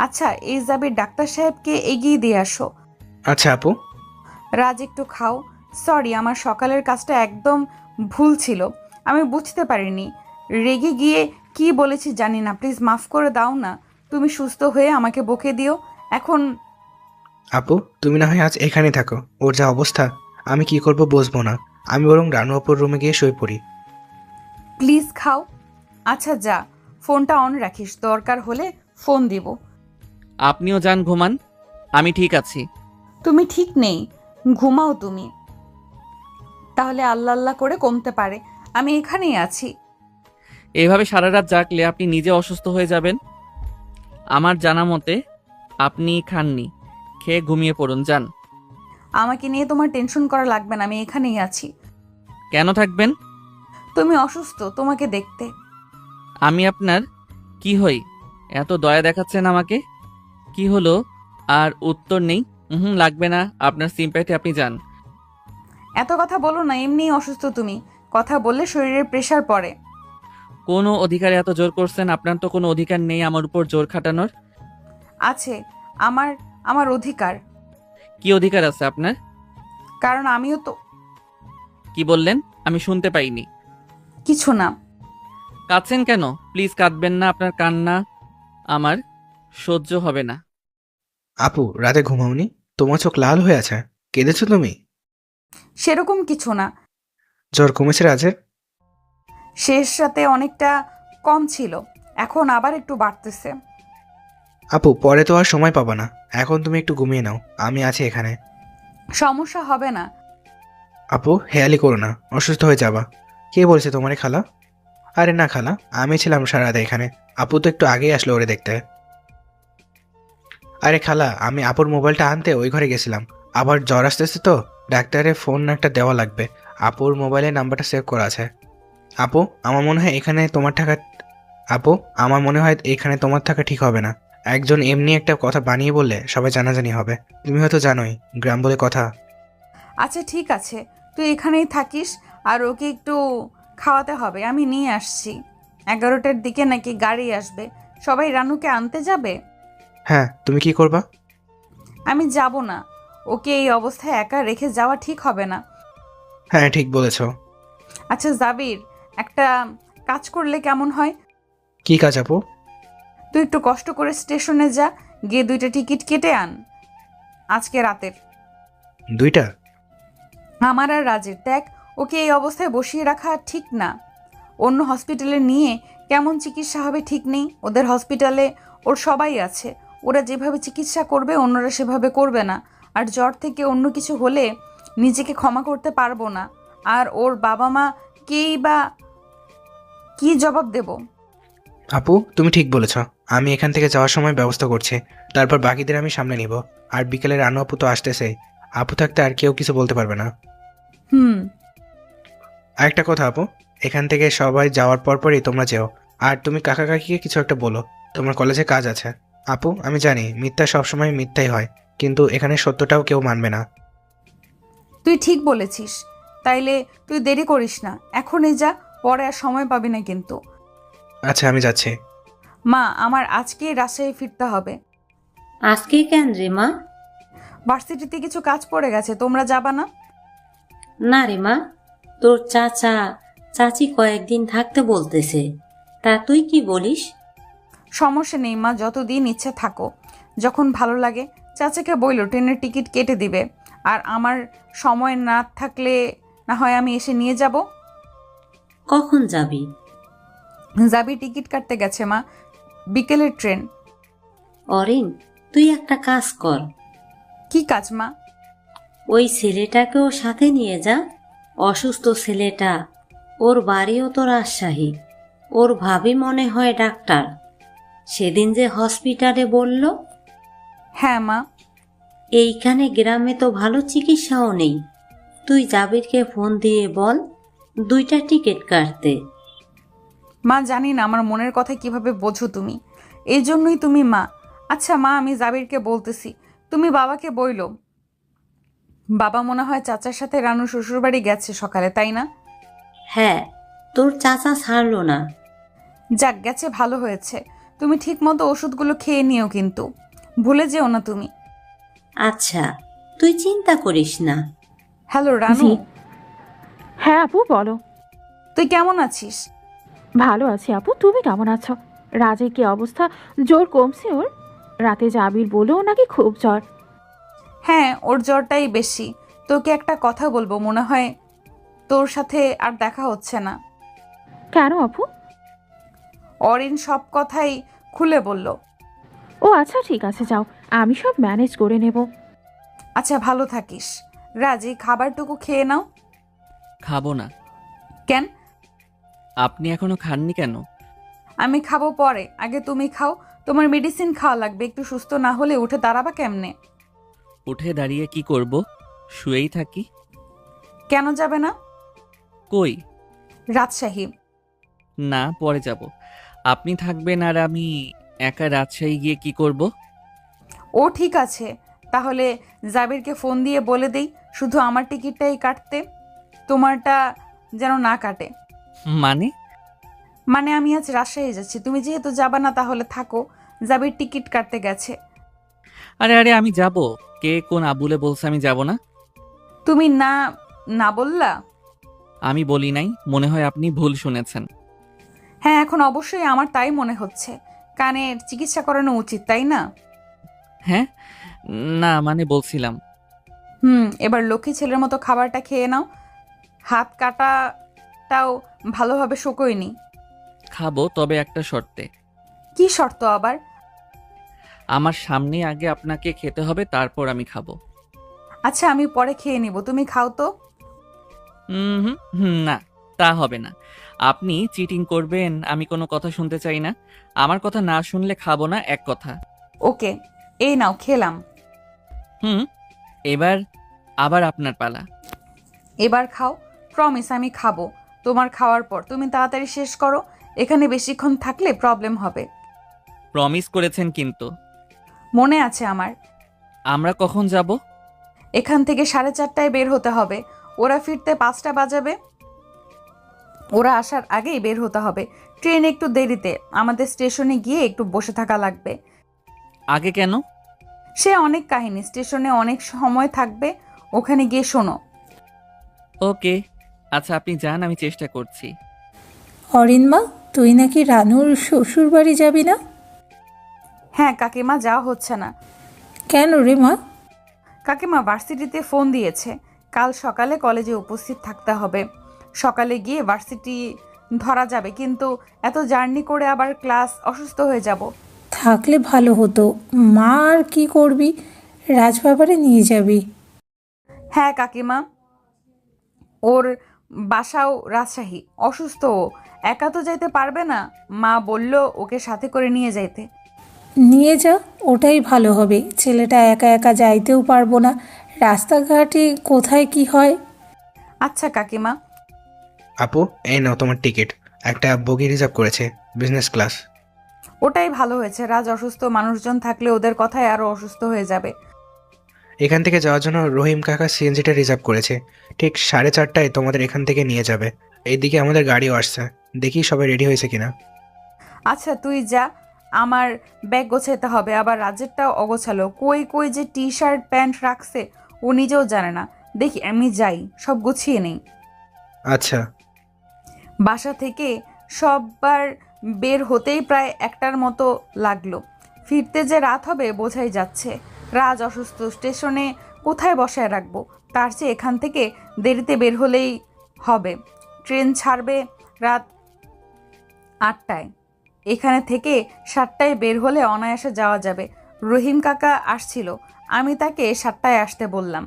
S1: আচ্ছা, এই জাবির ডাক্তার সাহেবকে এগিয়ে দিয়ে আসো।
S3: আচ্ছা আপু।
S1: রাজ একটু খাও। সরি, আমার সকালের কাজটা একদম ভুল ছিল, আমি বুঝতে পারিনি। রেগে গিয়ে কি বলেছি জানি না, প্লিজ মাফ করে দাও না। তুমি সুস্থ হয়ে আমাকে বকে দিও এখন।
S3: আপু তুমি না হয় আজ এখানে থাকো, ওর যা অবস্থা আমি কি করব বুঝবো না। আমি বরং রানু আপুর রুমে গিয়ে শুয়ে পড়ি।
S1: প্লিজ খাও। আচ্ছা যা, ফোনটা অন রাখিস, দরকার হলে ফোন দিব।
S2: আপনিও যান, ঘুমান, আমি ঠিক আছি।
S1: তুমি ঠিক নেই, ঘুমাও তুমি। তাহলে আল্লাহ আল্লাহ করে কমতে পারে, আমি এখানেই আছি।
S2: এভাবে সারা রাত জাগলে আপনি নিজে অসুস্থ হয়ে যাবেন। আমার জানা মতে আপনি খাননি, খেয়ে ঘুমিয়ে পড়ুন, যান।
S1: আমাকে নিয়ে তোমার টেনশন করা লাগবে না, আমি এখানেই আছি।
S2: কেন থাকবেন?
S1: তুমি অসুস্থ, তোমাকে দেখতে।
S2: আমি আপনার কি হই? এত দয়া দেখাচ্ছেন আমাকে? কি হলো, আর উত্তর নেই। লাগবে না, আপনার সিম্প্যাথি আপনি যান।
S1: এত কথা বলো না, এমনিই অসুস্থ তুমি। কথা বললে শরীরের প্রেসার পড়ে।
S2: কোনো অধিকারে এত জোর করছেন? আপনার তো কোনো অধিকার নেই আমার উপর জোর খাটানোর।
S1: আছে, আমার আমার অধিকার।
S2: কি অধিকার আছে আপনার?
S1: কারণ আমিও তো।
S2: কি বললেন? আমি শুনতে পাইনি।
S1: কিছু না।
S2: কাঁদছেন কেন? প্লিজ কাঁদবেন না, আপনার কান্না আমার সহ্য হবে না।
S3: আপু, রাতে ঘুমাওনি? তোমার চোখ লাল হয়ে আছে, কেঁদেছো তুমি?
S1: সেরকম কিছু না।
S3: জ্বর কমেছে রাজের?
S1: শেষ রাতে অনেকটা কম ছিল, এখন আবার একটু বাড়তেছে।
S3: আপু, পরে তো আর সময় পাবা না, এখন তুমি একটু ঘুমিয়ে নাও, আমি আছি এখানে।
S1: সমস্যা হবে না।
S3: আপু, হেয়ালি করো না, অসুস্থ হয়ে যাবা। কে বলছে তোমারে খালা? আরে না খালা, আমি ছিলাম সারা রাত এখানে। আপু তো একটু আগেই আসলো ওরে দেখতে। আরে খালা, আমি আপুর মোবাইলটা আনতে ওই ঘরে গেছিলাম। আবার জ্বর আসতেছে তো, ডাক্তারের ফোন একটা দেওয়া লাগবে। আপুর মোবাইলে নাম্বারটা সেভ করা আছে। আপু, আমার মনে হয় এখানে তোমার থাকা আপু, আমার মনে হয় এখানে তোমার থাকা ঠিক হবে না। একজন এমনি একটা কথা বানিয়ে বললে সবাই জানাজানি হবে। তুমি হয়তো জানোই, গ্রাম বলে কথা।
S1: আচ্ছা ঠিক আছে, তুই এখানেই থাকিস। আর ওকে একটু খাওয়াতে হবে, আমি নিয়ে আসছি। 11টার দিকে নাকি গাড়ি আসবে, সবাই রানুকে আনতে যাবে।
S3: হ্যাঁ, তুমি কি করবা?
S1: আমি যাব না, ওকে এই অবস্থায় একা রেখে যাওয়া ঠিক হবে না।
S3: হ্যাঁ, ঠিক বলেছো।
S1: আচ্ছা জাবির, একটা কাজ করলে কেমন হয়?
S3: কি কাজ আপু?
S1: তুই একটু কষ্ট করে স্টেশনে যা, গিয়ে 2টা টিকিট কেটে আন আজকে রাতের।
S3: 2টা?
S1: আমার আর রাজের, দেখ ওকে এই অবস্থায় বসিয়ে রাখা ঠিক না। অন্য হসপিটালে নিয়ে কেমন চিকিৎসা হবে ঠিক নেই। ওদের হসপিটালে ওর সবাই আছে, ওরা যেভাবে চিকিৎসা করবে অন্যরা সেভাবে করবে না। আর জ্বর থেকে অন্য কিছু হলে নিজেকে ক্ষমা করতে পারবো না। আর ওর বাবা মা কেই বা কি জবাব দেব?
S3: আপু, তুমি ঠিক বলেছ। আমি এখান থেকে যাওয়ার সময় ব্যবস্থা করছি, তারপর বাকিদের আমি সামনে নিব। আর বিকেলে রানু আপু তো আসতেছেই, আপু থাকতে আর কেউ কিছু বলতে পারবে না।
S1: হুম।
S3: আরেকটা কথা আপু, এখান থেকে সবাই যাওয়ার পরপরই তোমরা যেও। আর তুমি কাকা কাকিকে কিছু একটা বলো, তোমার কলেজে কাজ আছে। আপু, আমি জানি মিথ্যা সবসময় মিথ্যাই হয়, কিন্তু এখানে সত্যটাও কেউ মানবে না।
S1: তুই ঠিক বলেছিস। তাইলে তুই দেরি করিস না, এখনই যা, পরে আর সময় পাবি না কিন্তু।
S3: আচ্ছা, আমি যাচ্ছি।
S1: মা, আমার আজকেই রাজশাহী ফিরতে হবে।
S9: আজকে কেন রে মা?
S1: ভার্সিটিতে কিছু কাজ পড়ে গেছে, তোমরা যাবা না?
S9: না রে মা, তোর চাচা চাচি কয়েকদিন থাকতে বলতেছে, তা তুই কি বলিস?
S1: সমস্যা নেই মা, যতদিন ইচ্ছে থাকো, যখন ভালো লাগে। চাচাকে বইলো ট্রেনের টিকিট কেটে দিবে। আর আমার সময় না থাকলে না হয় আমি এসে নিয়ে যাব।
S9: কখন যাবি?
S1: যাবি টিকিট কাটতে গেছে মা, বিকেলের ট্রেন।
S9: অরিন, তুই একটা কাজ কর,
S1: কি কাজ মা?
S9: ওই ছেলেটাকেও সাথে নিয়ে যা। অসুস্থ ছেলেটা, ওর বাড়িও তো রাজশাহী, ওর ভাবি মনে হয় ডাক্তার। সেদিন যে হসপিটালে বলল।
S1: হ্যাঁ মা।
S9: এইখানে গ্রামে তো ভালো চিকিৎসাও নেই। তুই জাবিরকে ফোন দিয়ে বল 2টা টিকিট কাটতে।
S1: মা, জানি না আমার মনের কথা কিভাবে বোঝো তুমি, এই জন্যই তুমি মা। আচ্ছা মা, আমি জাবিরকে বলতেছি, তুমি বাবাকে বইলো। বাবা মনে হয় চাচার সাথে রানু শ্বশুরবাড়ি গেছে সকালে, তাই না?
S9: হ্যাঁ, তোর চাচা ছাড়লো না।
S1: যাক, গেছে ভালো হয়েছে। তুমি ঠিক মতো ওষুধগুলো খেয়ে নিও কিন্তু, ভুলে যেও না তুমি।
S9: আচ্ছা, তুই চিন্তা করিস না।
S1: হ্যালো রানু।
S4: জি। হ্যাঁ আপু বলো।
S1: তুই কেমন আছিস?
S4: ভালো আছি আপু, তুমি কেমন আছো? রাজের কি অবস্থা? জ্বর কমছে ওর? রাতে জাবির বলেও নাকি খুব জ্বর।
S1: হ্যাঁ, ওর জ্বরটাই বেশি। তোকে একটা কথা বলবো, মনে হয় তোর সাথে আর দেখা হচ্ছে না।
S4: কেন আপু?
S1: অরিন সব কথাই খুলে বলল।
S4: ও আচ্ছা ঠিক আছে, যাও, আমি সব ম্যানেজ করে নেব।
S1: আচ্ছা, ভালো থাকিস। রাজ, এই খাবারটুকু খেয়ে নাও।
S2: খাবো না।
S1: কেন?
S2: আপনি এখনো খাননি কেন?
S1: আমি খাবো পরে, আগে তুমি খাও। তোমার মেডিসিন খাওয়া লাগবে, একটু সুস্থ না হলে উঠে দাঁড়াবা কেমনে?
S2: উঠে দাঁড়িয়ে কি করব? শুয়েই থাকি।
S1: কেন যাবে না?
S2: কই?
S1: রাজশাহী।
S2: না, পরে যাব। আপনি থাকবেন আর আমি একা রাজশাহী গিয়ে কি করব?
S1: ও ঠিক আছে, তাহলে জাবিরকে ফোন দিয়ে বলে দেই শুধু আমার টিকিটটাই কাটতে, তোমারটা যেন না কাটে।
S2: মানে?
S1: মানে আমি আজ রাজশাহী যাচ্ছি, তুমি যেহেতু যাবা না তাহলে থাকো, জাবির টিকিট কাটতে গেছে।
S2: আরে আরে আমি যাব। কে কোন আবুলে বলছে আমি যাব না?
S1: তুমি না না বললা?
S2: আমি বলি নাই, মনে হয় আপনি ভুল শুনেছেন।
S1: হ্যাঁ, এখন অবশ্যই আমার তাই মনে হচ্ছে, কানের চিকিৎসা করানো উচিত, তাই না?
S2: হ্যাঁ, না মানে বলছিলাম।
S1: এবার লক্ষ্মী ছেলের মতো খাবারটা খেয়ে নাও, হাত কাটাটাও ভালোভাবে শুকোয়নি।
S2: খাবো, তবে একটা শর্তে।
S1: কি শর্ত আবার?
S2: আমার সামনে আগে আপনাকে খেতে হবে, তারপর আমি খাবো।
S1: আচ্ছা, আমি পরে খেয়ে নিব, তুমি খাও তো।
S2: না, তা হবে না। আপনি চিটিং করবেন, আমি কোনো কথা শুনতে চাই না। আমার কথা না শুনলে খাবো না, এক কথা।
S1: ওকে, এই নাও, খেলাম।
S2: এবার আবার আপনার পালা।
S1: এবার খাও, প্রমিস আমি খাবো তোমার খাওয়ার পর। তুমি তাড়াতাড়ি শেষ করো, এখানে বেশিক্ষণ থাকলে প্রবলেম হবে।
S2: প্রমিস করেছেন কিন্তু।
S1: মনে আছে আমার।
S2: আমরা কখন যাব?
S1: এখান থেকে 4:30টায় বের হতে হবে, ওরা ফিরতে 5টা বাজাবে। ওরা আসার আগেই বের হতে হবে। ট্রেন একটু দেরিতে, আমাদের স্টেশনে গিয়ে একটু বসে থাকা লাগবে।
S2: আগে কেন?
S1: সে অনেক কাহিনী, স্টেশনে অনেক সময় থাকবে, ওখানে গিয়ে শোনো।
S2: ওকে, আচ্ছা আপনি যান, আমি চেষ্টা করছি।
S6: অরিনমা, তুই নাকি রানুর শ্বশুর বাড়ি যাবি না?
S1: হ্যাঁ কাকিমা, যাওয়া হচ্ছে না।
S6: কেন রে মা?
S1: কাকিমা ভার্সিটিতে ফোন দিয়েছে, কাল সকালে কলেজে উপস্থিত থাকতে হবে। সকালে গিয়ে ভার্সিটি ধরা যাবে, কিন্তু এত জার্নি করে আবার ক্লাস, অসুস্থ হয়ে যাব।
S6: থাকলে ভালো হতো। মা আর কি করবি, রাজবাবারে নিয়ে যাবি।
S1: হ্যাঁ কাকিমা, ওর বাসাও রাজশাহী, অসুস্থ ও, একা তো যাইতে পারবে না। মা বলল ওকে সাথে করে নিয়ে যাইতে।
S6: নিয়ে যা, ওটাই ভালো হবে। ছেলেটা একা একা যাইতেও পারবো না, রাস্তাঘাটে কোথায় কি হয়।
S1: আচ্ছা কাকিমা।
S3: আপু, এই নাও তোমার টিকিট। একটা বগি রিজার্ভ করেছে, বিজনেস ক্লাস।
S1: ওটাই ভালো হয়েছে, রাজ অসুস্থ, মানুষজন থাকলে ওদের কথায় আরো অসুস্থ হয়ে যাবে।
S3: এখান থেকে যাওয়ার জন্য রহিম কাকা সিএনজিটা রিজার্ভ করেছে, ঠিক 4:30টায় তোমাদের এখান থেকে নিয়ে যাবে। এইদিকে আমাদের গাড়িও আসছে, দেখি সবাই রেডি হয়েছে কিনা।
S1: আচ্ছা তুই যা, আমার ব্যাগ গোছাইতে হবে, আবার রাজেরটাও অগোছালো, কই কই যে টি শার্ট প্যান্ট রাখছে ও নিজেও জানে না। দেখি আমি যাই, সব গুছিয়ে নেই।
S3: আচ্ছা।
S1: বাসা থেকে সববার বের হতেই প্রায় 1টার মতো লাগলো, ফিরতে যে রাত হবে বোঝাই যাচ্ছে। রাজ অসুস্থ, স্টেশনে কোথায় বসায় রাখবো? তার চেয়ে এখান থেকে দেরিতে বের হলেই হবে। ট্রেন ছাড়বে রাত 8টায়, এখানে থেকে 7টায় বের হলে অনায়াসে যাওয়া যাবে। রহিম কাকা আসছিল, আমি তাকে 7টায় আসতে বললাম।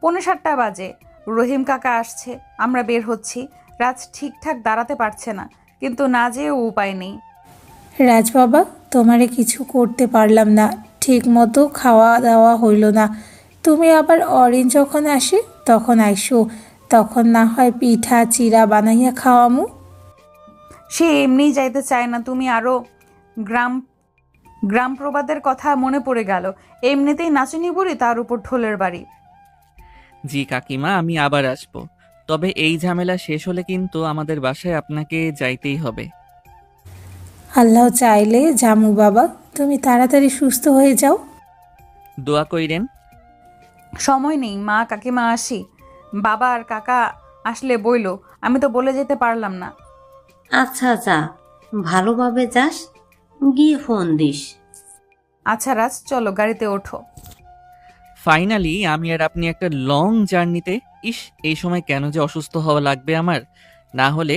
S1: 6:45 বাজে, রহিম কাকা আসছে, আমরা বের হচ্ছি। রাজ ঠিকঠাক দাঁড়াতে পারছে না, কিন্তু না যেয়েও উপায় নেই।
S6: রাজবাবা, তোমারে কিছু করতে পারলাম না, ঠিক মতো খাওয়া দাওয়া হইল না। তুমি আবার অরিন যখন আসে তখন আইসো, তখন না হয় পিঠা চিরা বানাইয়া খাওয়ামু।
S1: সে এমনিই যাইতে চায় না, তুমি আরও গ্রাম গ্রাম প্রবাদের কথা মনে পড়ে গেল। এমনিতেই নাচনি বুড়ি, তার উপর ঢোলের বাড়ি।
S2: জি কাকিমা, আমি আবার আসবো, তবে এই ঝামেলা শেষ হলে কিন্তু আমাদের বাসায় আপনাকে যাইতেই হবে।
S6: আল্লাহ চাইলে জামু বাবা, তুমি তাড়াতাড়ি সুস্থ হয়ে যাও।
S2: দোয়া কইরেন।
S1: সময় নেই মা, কাকিমা আসি, বাবা আর কাকা আসলে বইল, আমি তো বলে যেতে পারলাম না।
S9: আচ্ছা যা, ভালোভাবে যাস, গিয়ে ফোন দিস।
S1: আচ্ছা রাজ, চলো গাড়িতে ওঠো।
S2: ফাইনালি আমি আর আপনি একটা লং জার্নিতে। ইস, এই সময় কেন যে অসুস্থ হওয়া লাগবে আমার, না হলে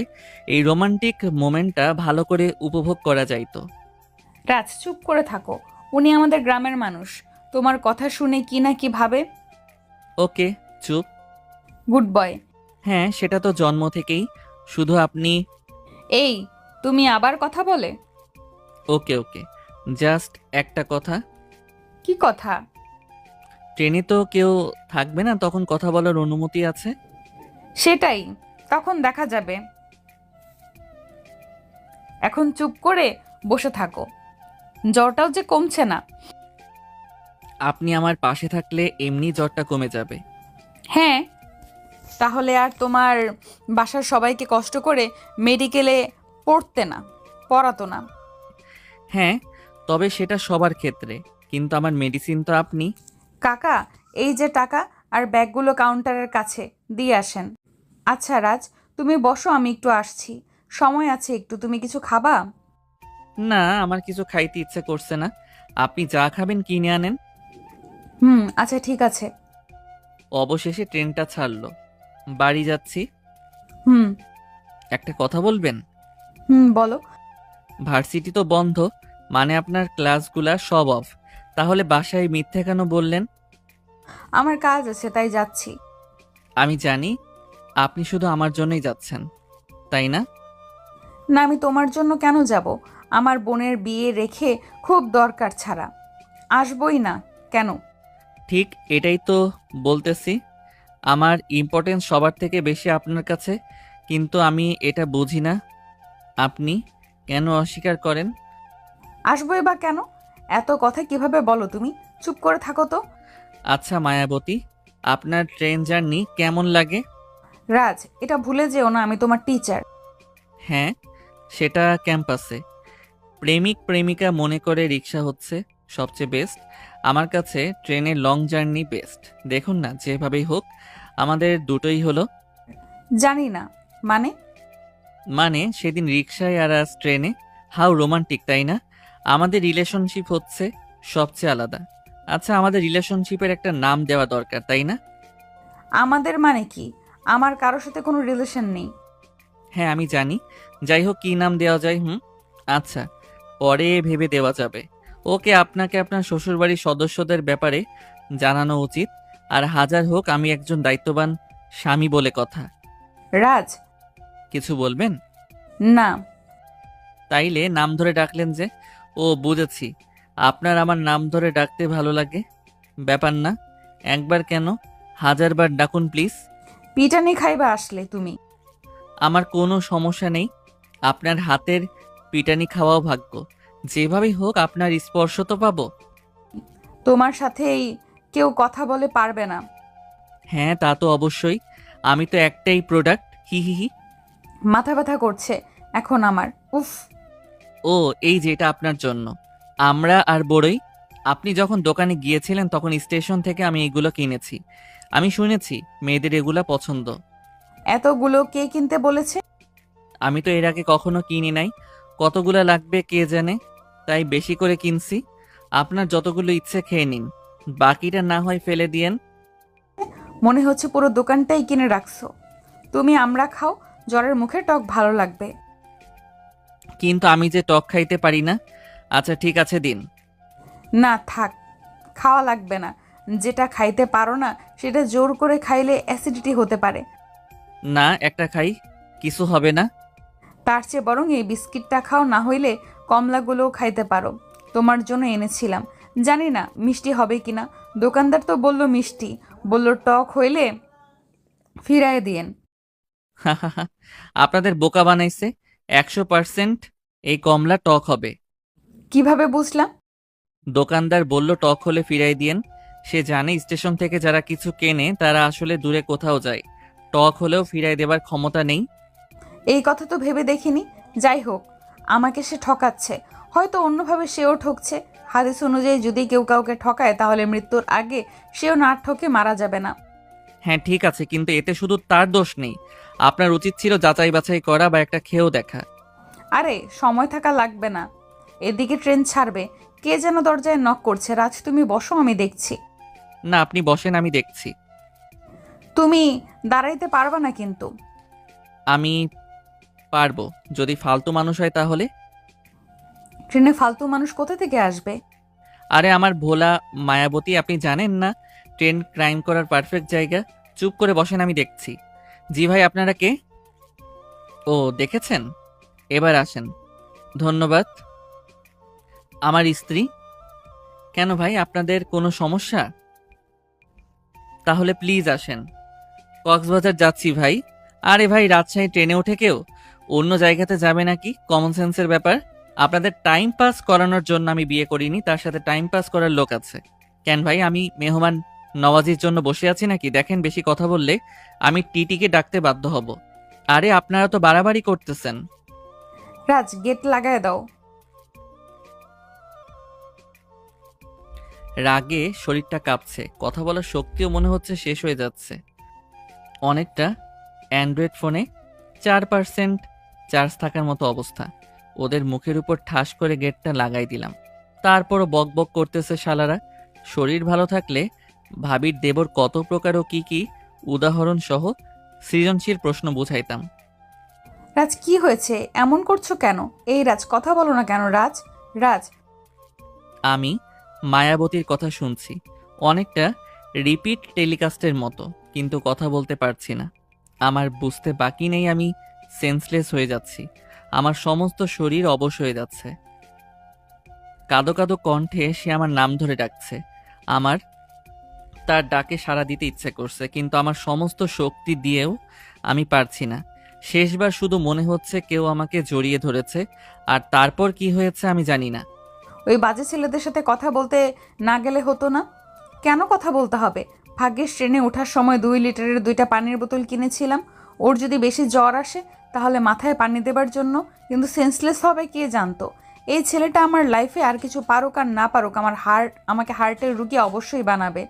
S2: এই রোমান্টিক মোমেন্টটা ভালো করে উপভোগ করা যাইতো।
S1: রাজ চুপ করে থাকো, উনি আমাদের গ্রামের মানুষ, তোমার কথা শুনে কি না কি ভাবে।
S2: ওকে, চুপ।
S1: Good boy.
S2: হ্যাঁ, সেটা তো জন্ম থেকেই, শুধু আপনি।
S1: এই, তুমি আবার কথা বলে?
S2: ওকে ওকে, জাস্ট একটা কথা।
S1: কি কথা?
S2: ট্রেনে তো কেউ থাকবে না, তখন কথা বলার অনুমতি আছে?
S1: সেটাই, তখন দেখা যাবে। এখন চুপ করে বসে থাকো, জ্বরটাও যে কমছে না।
S2: আপনি আমার পাশে থাকলে এমনি জ্বরটা কমে যাবে।
S1: হ্যাঁ, তাহলে আর তোমার বাসার সবাইকে কষ্ট করে মেডিকেলে পড়াতো না।
S2: হ্যাঁ, তবে সেটা সবার ক্ষেত্রে, কিন্তু আমার মেডিসিন তো আপনি।
S1: কাকা, এই যে টাকা আর ব্যাগগুলো কাউন্টারের কাছে দিয়ে আসেন। আচ্ছা রাজ, তুমি বসো, আমি একটু আসছি। সময় আছে একটু, তুমি কিছু খাবা?
S2: না, আমার কিছু খাইতে ইচ্ছে করছে না। আপনি যা খাবেন কিনে আনেন।
S1: আচ্ছা ঠিক আছে।
S2: অবশেষে ট্রেনটা ছাড়লো, বাড়ি যাচ্ছি।
S1: হুম
S2: একটা কথা বলবেন?
S1: বলো।
S2: ভার্সিটি তো বন্ধ, মানে আপনার ক্লাসগুলা সব অফ, তাহলে বাসায় মিথ্যে কেন বললেন?
S1: আমার কাজ আছে তাই যাচ্ছি।
S2: আমি জানি আপনি শুধু আমার জন্যই যাচ্ছেন, তাই না?
S1: না, আমি তোমার জন্য কেন যাব? আমার বোনের বিয়ে রেখে খুব দরকার ছাড়া আসবই না। কেন?
S2: ঠিক এটাই তো বলতেছি, আমার ইম্পর্টেন্স সবার থেকে বেশি আপনার কাছে, কিন্তু আমি এটা বুঝি না আপনি কেন অস্বীকার করেন।
S1: আসবই বা কেন? এত কথা কিভাবে বলো তুমি? চুপ করে থাকো তো।
S2: আচ্ছা মায়াবতী, আপনার ট্রেন জার্নি কেমন লাগে?
S1: রাজ, এটা ভুলে যেও না আমি তোমার টিচার।
S2: হ্যাঁ, সেটা ক্যাম্পাসে প্রেমিক প্রেমিকা মনে করে রিক্সা হচ্ছে সবচেয়ে বেস্ট। আমার কাছে ট্রেনের লং জার্নি বেস্ট। দেখুন না, যেভাবেই হোক আমাদের দুটোই হলো।
S1: জানি না মানে।
S2: মানে সেদিন রিক্সায় আর আজ ট্রেনে, হাউ রোমান্টিক, তাই না? আমাদের রিলেশনশিপ হচ্ছে সবচেয়ে আলাদা। আচ্ছা, আমাদের রিলেশনশিপের একটা নাম দেওয়া দরকার, তাই না?
S1: আমাদের মানে কি? আমার কারোর সাথে কোনো রিলেশন নেই।
S2: হ্যাঁ আমি জানি, যাই হোক কি নাম দেওয়া যায়? আচ্ছা, পরে ভেবে দেওয়া যাবে। ওকে, আপনাকে আপনার শ্বশুরবাড়ির সদস্যদের ব্যাপারে জানানো উচিত। আর হাজার হোক আমি একজন দায়িত্ববান স্বামী বলে কথা।
S1: রাজ।
S2: কিছু বলবেন?
S1: না।
S2: তাইলে নাম ধরে ডাকলেন যে? ও বুঝেছি, আপনার আমার নাম ধরে ডাকতে ভালো লাগে। ব্যাপার না, একবার কেন, হাজারবার ডাকুন প্লিজ।
S1: পিটানি খাইবা আসলে তুমি?
S2: আমার কোনো সমস্যা নেই, আপনার হাতের পিটানি খাওয়াও ভাগ্য। যেভাবেই হোক আপনার স্পর্শ তো পাবো।
S1: তোমার সাথেই কেউ কথা বলে পারবে না।
S2: হ্যাঁ তা তো অবশ্যই, আমি তো একটাই প্রোডাক্ট, হি হি হি।
S1: মাথা ব্যথা করছে এখন আমার, উফ।
S2: ও, এই যে এটা আপনার জন্য। আমরা আর বড়ই, আপনি যখন দোকানে গিয়েছিলেন তখন স্টেশন থেকে আমি এগুলো কিনেছি। আমি শুনেছি মেয়েদের এগুলো পছন্দ।
S1: এতগুলো কে কিনতে বলেছে?
S2: আমি তো এর আগে কখনো কিনি নাই, কতগুলো লাগবে কে জানে, তাই বেশি করে কিনছি। আপনার যতগুলো ইচ্ছে খেয়ে নিন, বাকিটা না হয় ফেলে দিয়েন।
S1: মনে হচ্ছে পুরো দোকানটাই কিনে রাখছো তুমি। আমরা খাও, জ্বরের মুখে টক ভালো লাগবে।
S2: কিন্তু আমি যে টক খাইতে পারি না। আচ্ছা ঠিক আছে দিন।
S1: না থাক, খাওয়া লাগবে না। যেটা খাইতে পারো না সেটা জোর করে খাইলে অ্যাসিডিটি হতে পারে।
S2: না, একটা খাই, কিছু হবে না।
S1: তার চেয়ে বরং এই বিস্কিটটা খাও, না হইলে কমলাগুলোও খাইতে পারো। তোমার জন্য এনেছিলাম, জানি না মিষ্টি হবে কিনা। দোকানদার তো বলল মিষ্টি, বলল টক হইলে ফিরায় দিয়েন।
S2: আপনাদের বোকা বানাইছে। 100% এই কমলা টক হবে।
S1: কিভাবে বুঝলাম?
S2: দোকানদার বলল টক হলে ফিরাই দিয়েন। সে জানে স্টেশন থেকে যারা কিছু কেনে তারা আসলে দূরে কোথাও যায়, টক হলেও ফিরাই দেবার ক্ষমতা নেই।
S1: এই কথা তো ভেবে দেখিনি। যাই হোক, আমাকে সে ঠকাচ্ছে, হয়তো অন্যভাবে সেও ঠকছে। হাদিস অনুযায়ী যদি কেউ কাউকে ঠকায় তাহলে মৃত্যুর আগে সেও না ঠকে মারা যাবে না।
S2: হ্যাঁ ঠিক আছে, কিন্তু এতে শুধু তার দোষ নেই। আপনার উচিত ছিল যাচাই বাছাই করা বা একটা খেয়েও দেখা।
S1: আরে সময় থাকা লাগবে না, এদিকে ট্রেন ছাড়বে। কে যেন দরজায় নক করছে। রাজ, তুমি বসো, আমি দেখছি।
S2: না আপনি বসেন, আমি দেখছি।
S1: তুমি দাঁড়াইতে পারবা না কিন্তু।
S2: আমি পারবো, যদি ফালতু মানুষ হয় তাহলে।
S1: ট্রেনে ফালতু মানুষ কোথা থেকে আসবে?
S2: আরে আমার ভোলা মায়াবতী, আপনি জানেন না ট্রেন ক্রাইম করার পারফেক্ট জায়গা। চুপ করে বসেন, আমি দেখছি। জি ভাই, আপনারা কে? ও দেখেছেন, এবার আসেন। ধন্যবাদ। আমার স্ত্রী। কেন ভাই, আপনাদের কোনো সমস্যা? তাহলে প্লিজ আসেন। কক্সবাজার যাচ্ছি ভাই। আরে ভাই, রাজশাহী ট্রেনে উঠে কেউ অন্য জায়গাতে যাবে নাকি? কমন সেন্সের ব্যাপার। আপনাদের টাইম পাস করানোর জন্য আমি বিয়ে করিনি, তার সাথে টাইম পাস করার লোক আছে। কেন ভাই, আমি মেহমান নওয়াজির জন্য বসে আছি নাকি? দেখেন, বেশি কথা বললে আমি টিটিকে ডাকতে বাধ্য হব। আরে আপনারা তো বাড়াবাড়ি করতেছেন।
S1: রাজ, গেট লাগায় দাও।
S2: রাগে শরীরটা কাঁপছে, কথা বলার শক্তিও মনে হচ্ছে শেষ হয়ে যাচ্ছে। অনেকটা অ্যান্ড্রয়েড ফোনে 4% চার্জ থাকার মতো অবস্থা। ওদের মুখের উপর ঠাস করে গেটটা লাগাই দিলাম। তারপরও বক বক করতেছে শালারা। শরীর ভালো থাকলে ভাবির দেবর কত প্রকার ও কি কি উদাহরণ সহ সৃজনশীল প্রশ্ন বুঝাইতাম।
S1: রাজ, কি হয়েছে? এমন করছো কেন? এই রাজ, কথা বলো না কেন? রাজ, রাজ।
S2: আমি মায়াবতীর কথা শুনছি, অনেকটা রিপিট টেলিকাস্টের মতো, কিন্তু কথা বলতে পারছি না। আমার বুঝতে বাকি নেই আমি সেন্সলেস হয়ে যাচ্ছি। আমার সমস্ত শরীর অবশ হয়ে যাচ্ছে। কাদো কাদো কণ্ঠে সে আমার নাম ধরে ডাকছে। আমার তার ডাকে সাড়া দিতে ইচ্ছে করছে, কিন্তু আমার সমস্ত শক্তি দিয়েও আমি পারছি না। শেষবার শুধু মনে হচ্ছে কেউ আমাকে জড়িয়ে ধরেছে, আর তারপর কি হয়েছে আমি জানি না।
S1: ওই বাজে ছেলেদের সাথে কথা বলতে না গেলে হতো না? কেন কথা বলতে হবে? ভাগ্যের ট্রেনে ওঠার সময় 2 লিটারের 2টা পানির বোতল কিনেছিলাম। ওর যদি বেশি জ্বর আসে তাহলে মাথায় পানি দেবার জন্য, কিন্তু সেন্সলেস হবে কে জানতো? এই ছেলেটা আমার লাইফে আর কিছু পারুক আর না পারুক, আমাকে হার্টের রুগী অবশ্যই বানাবে।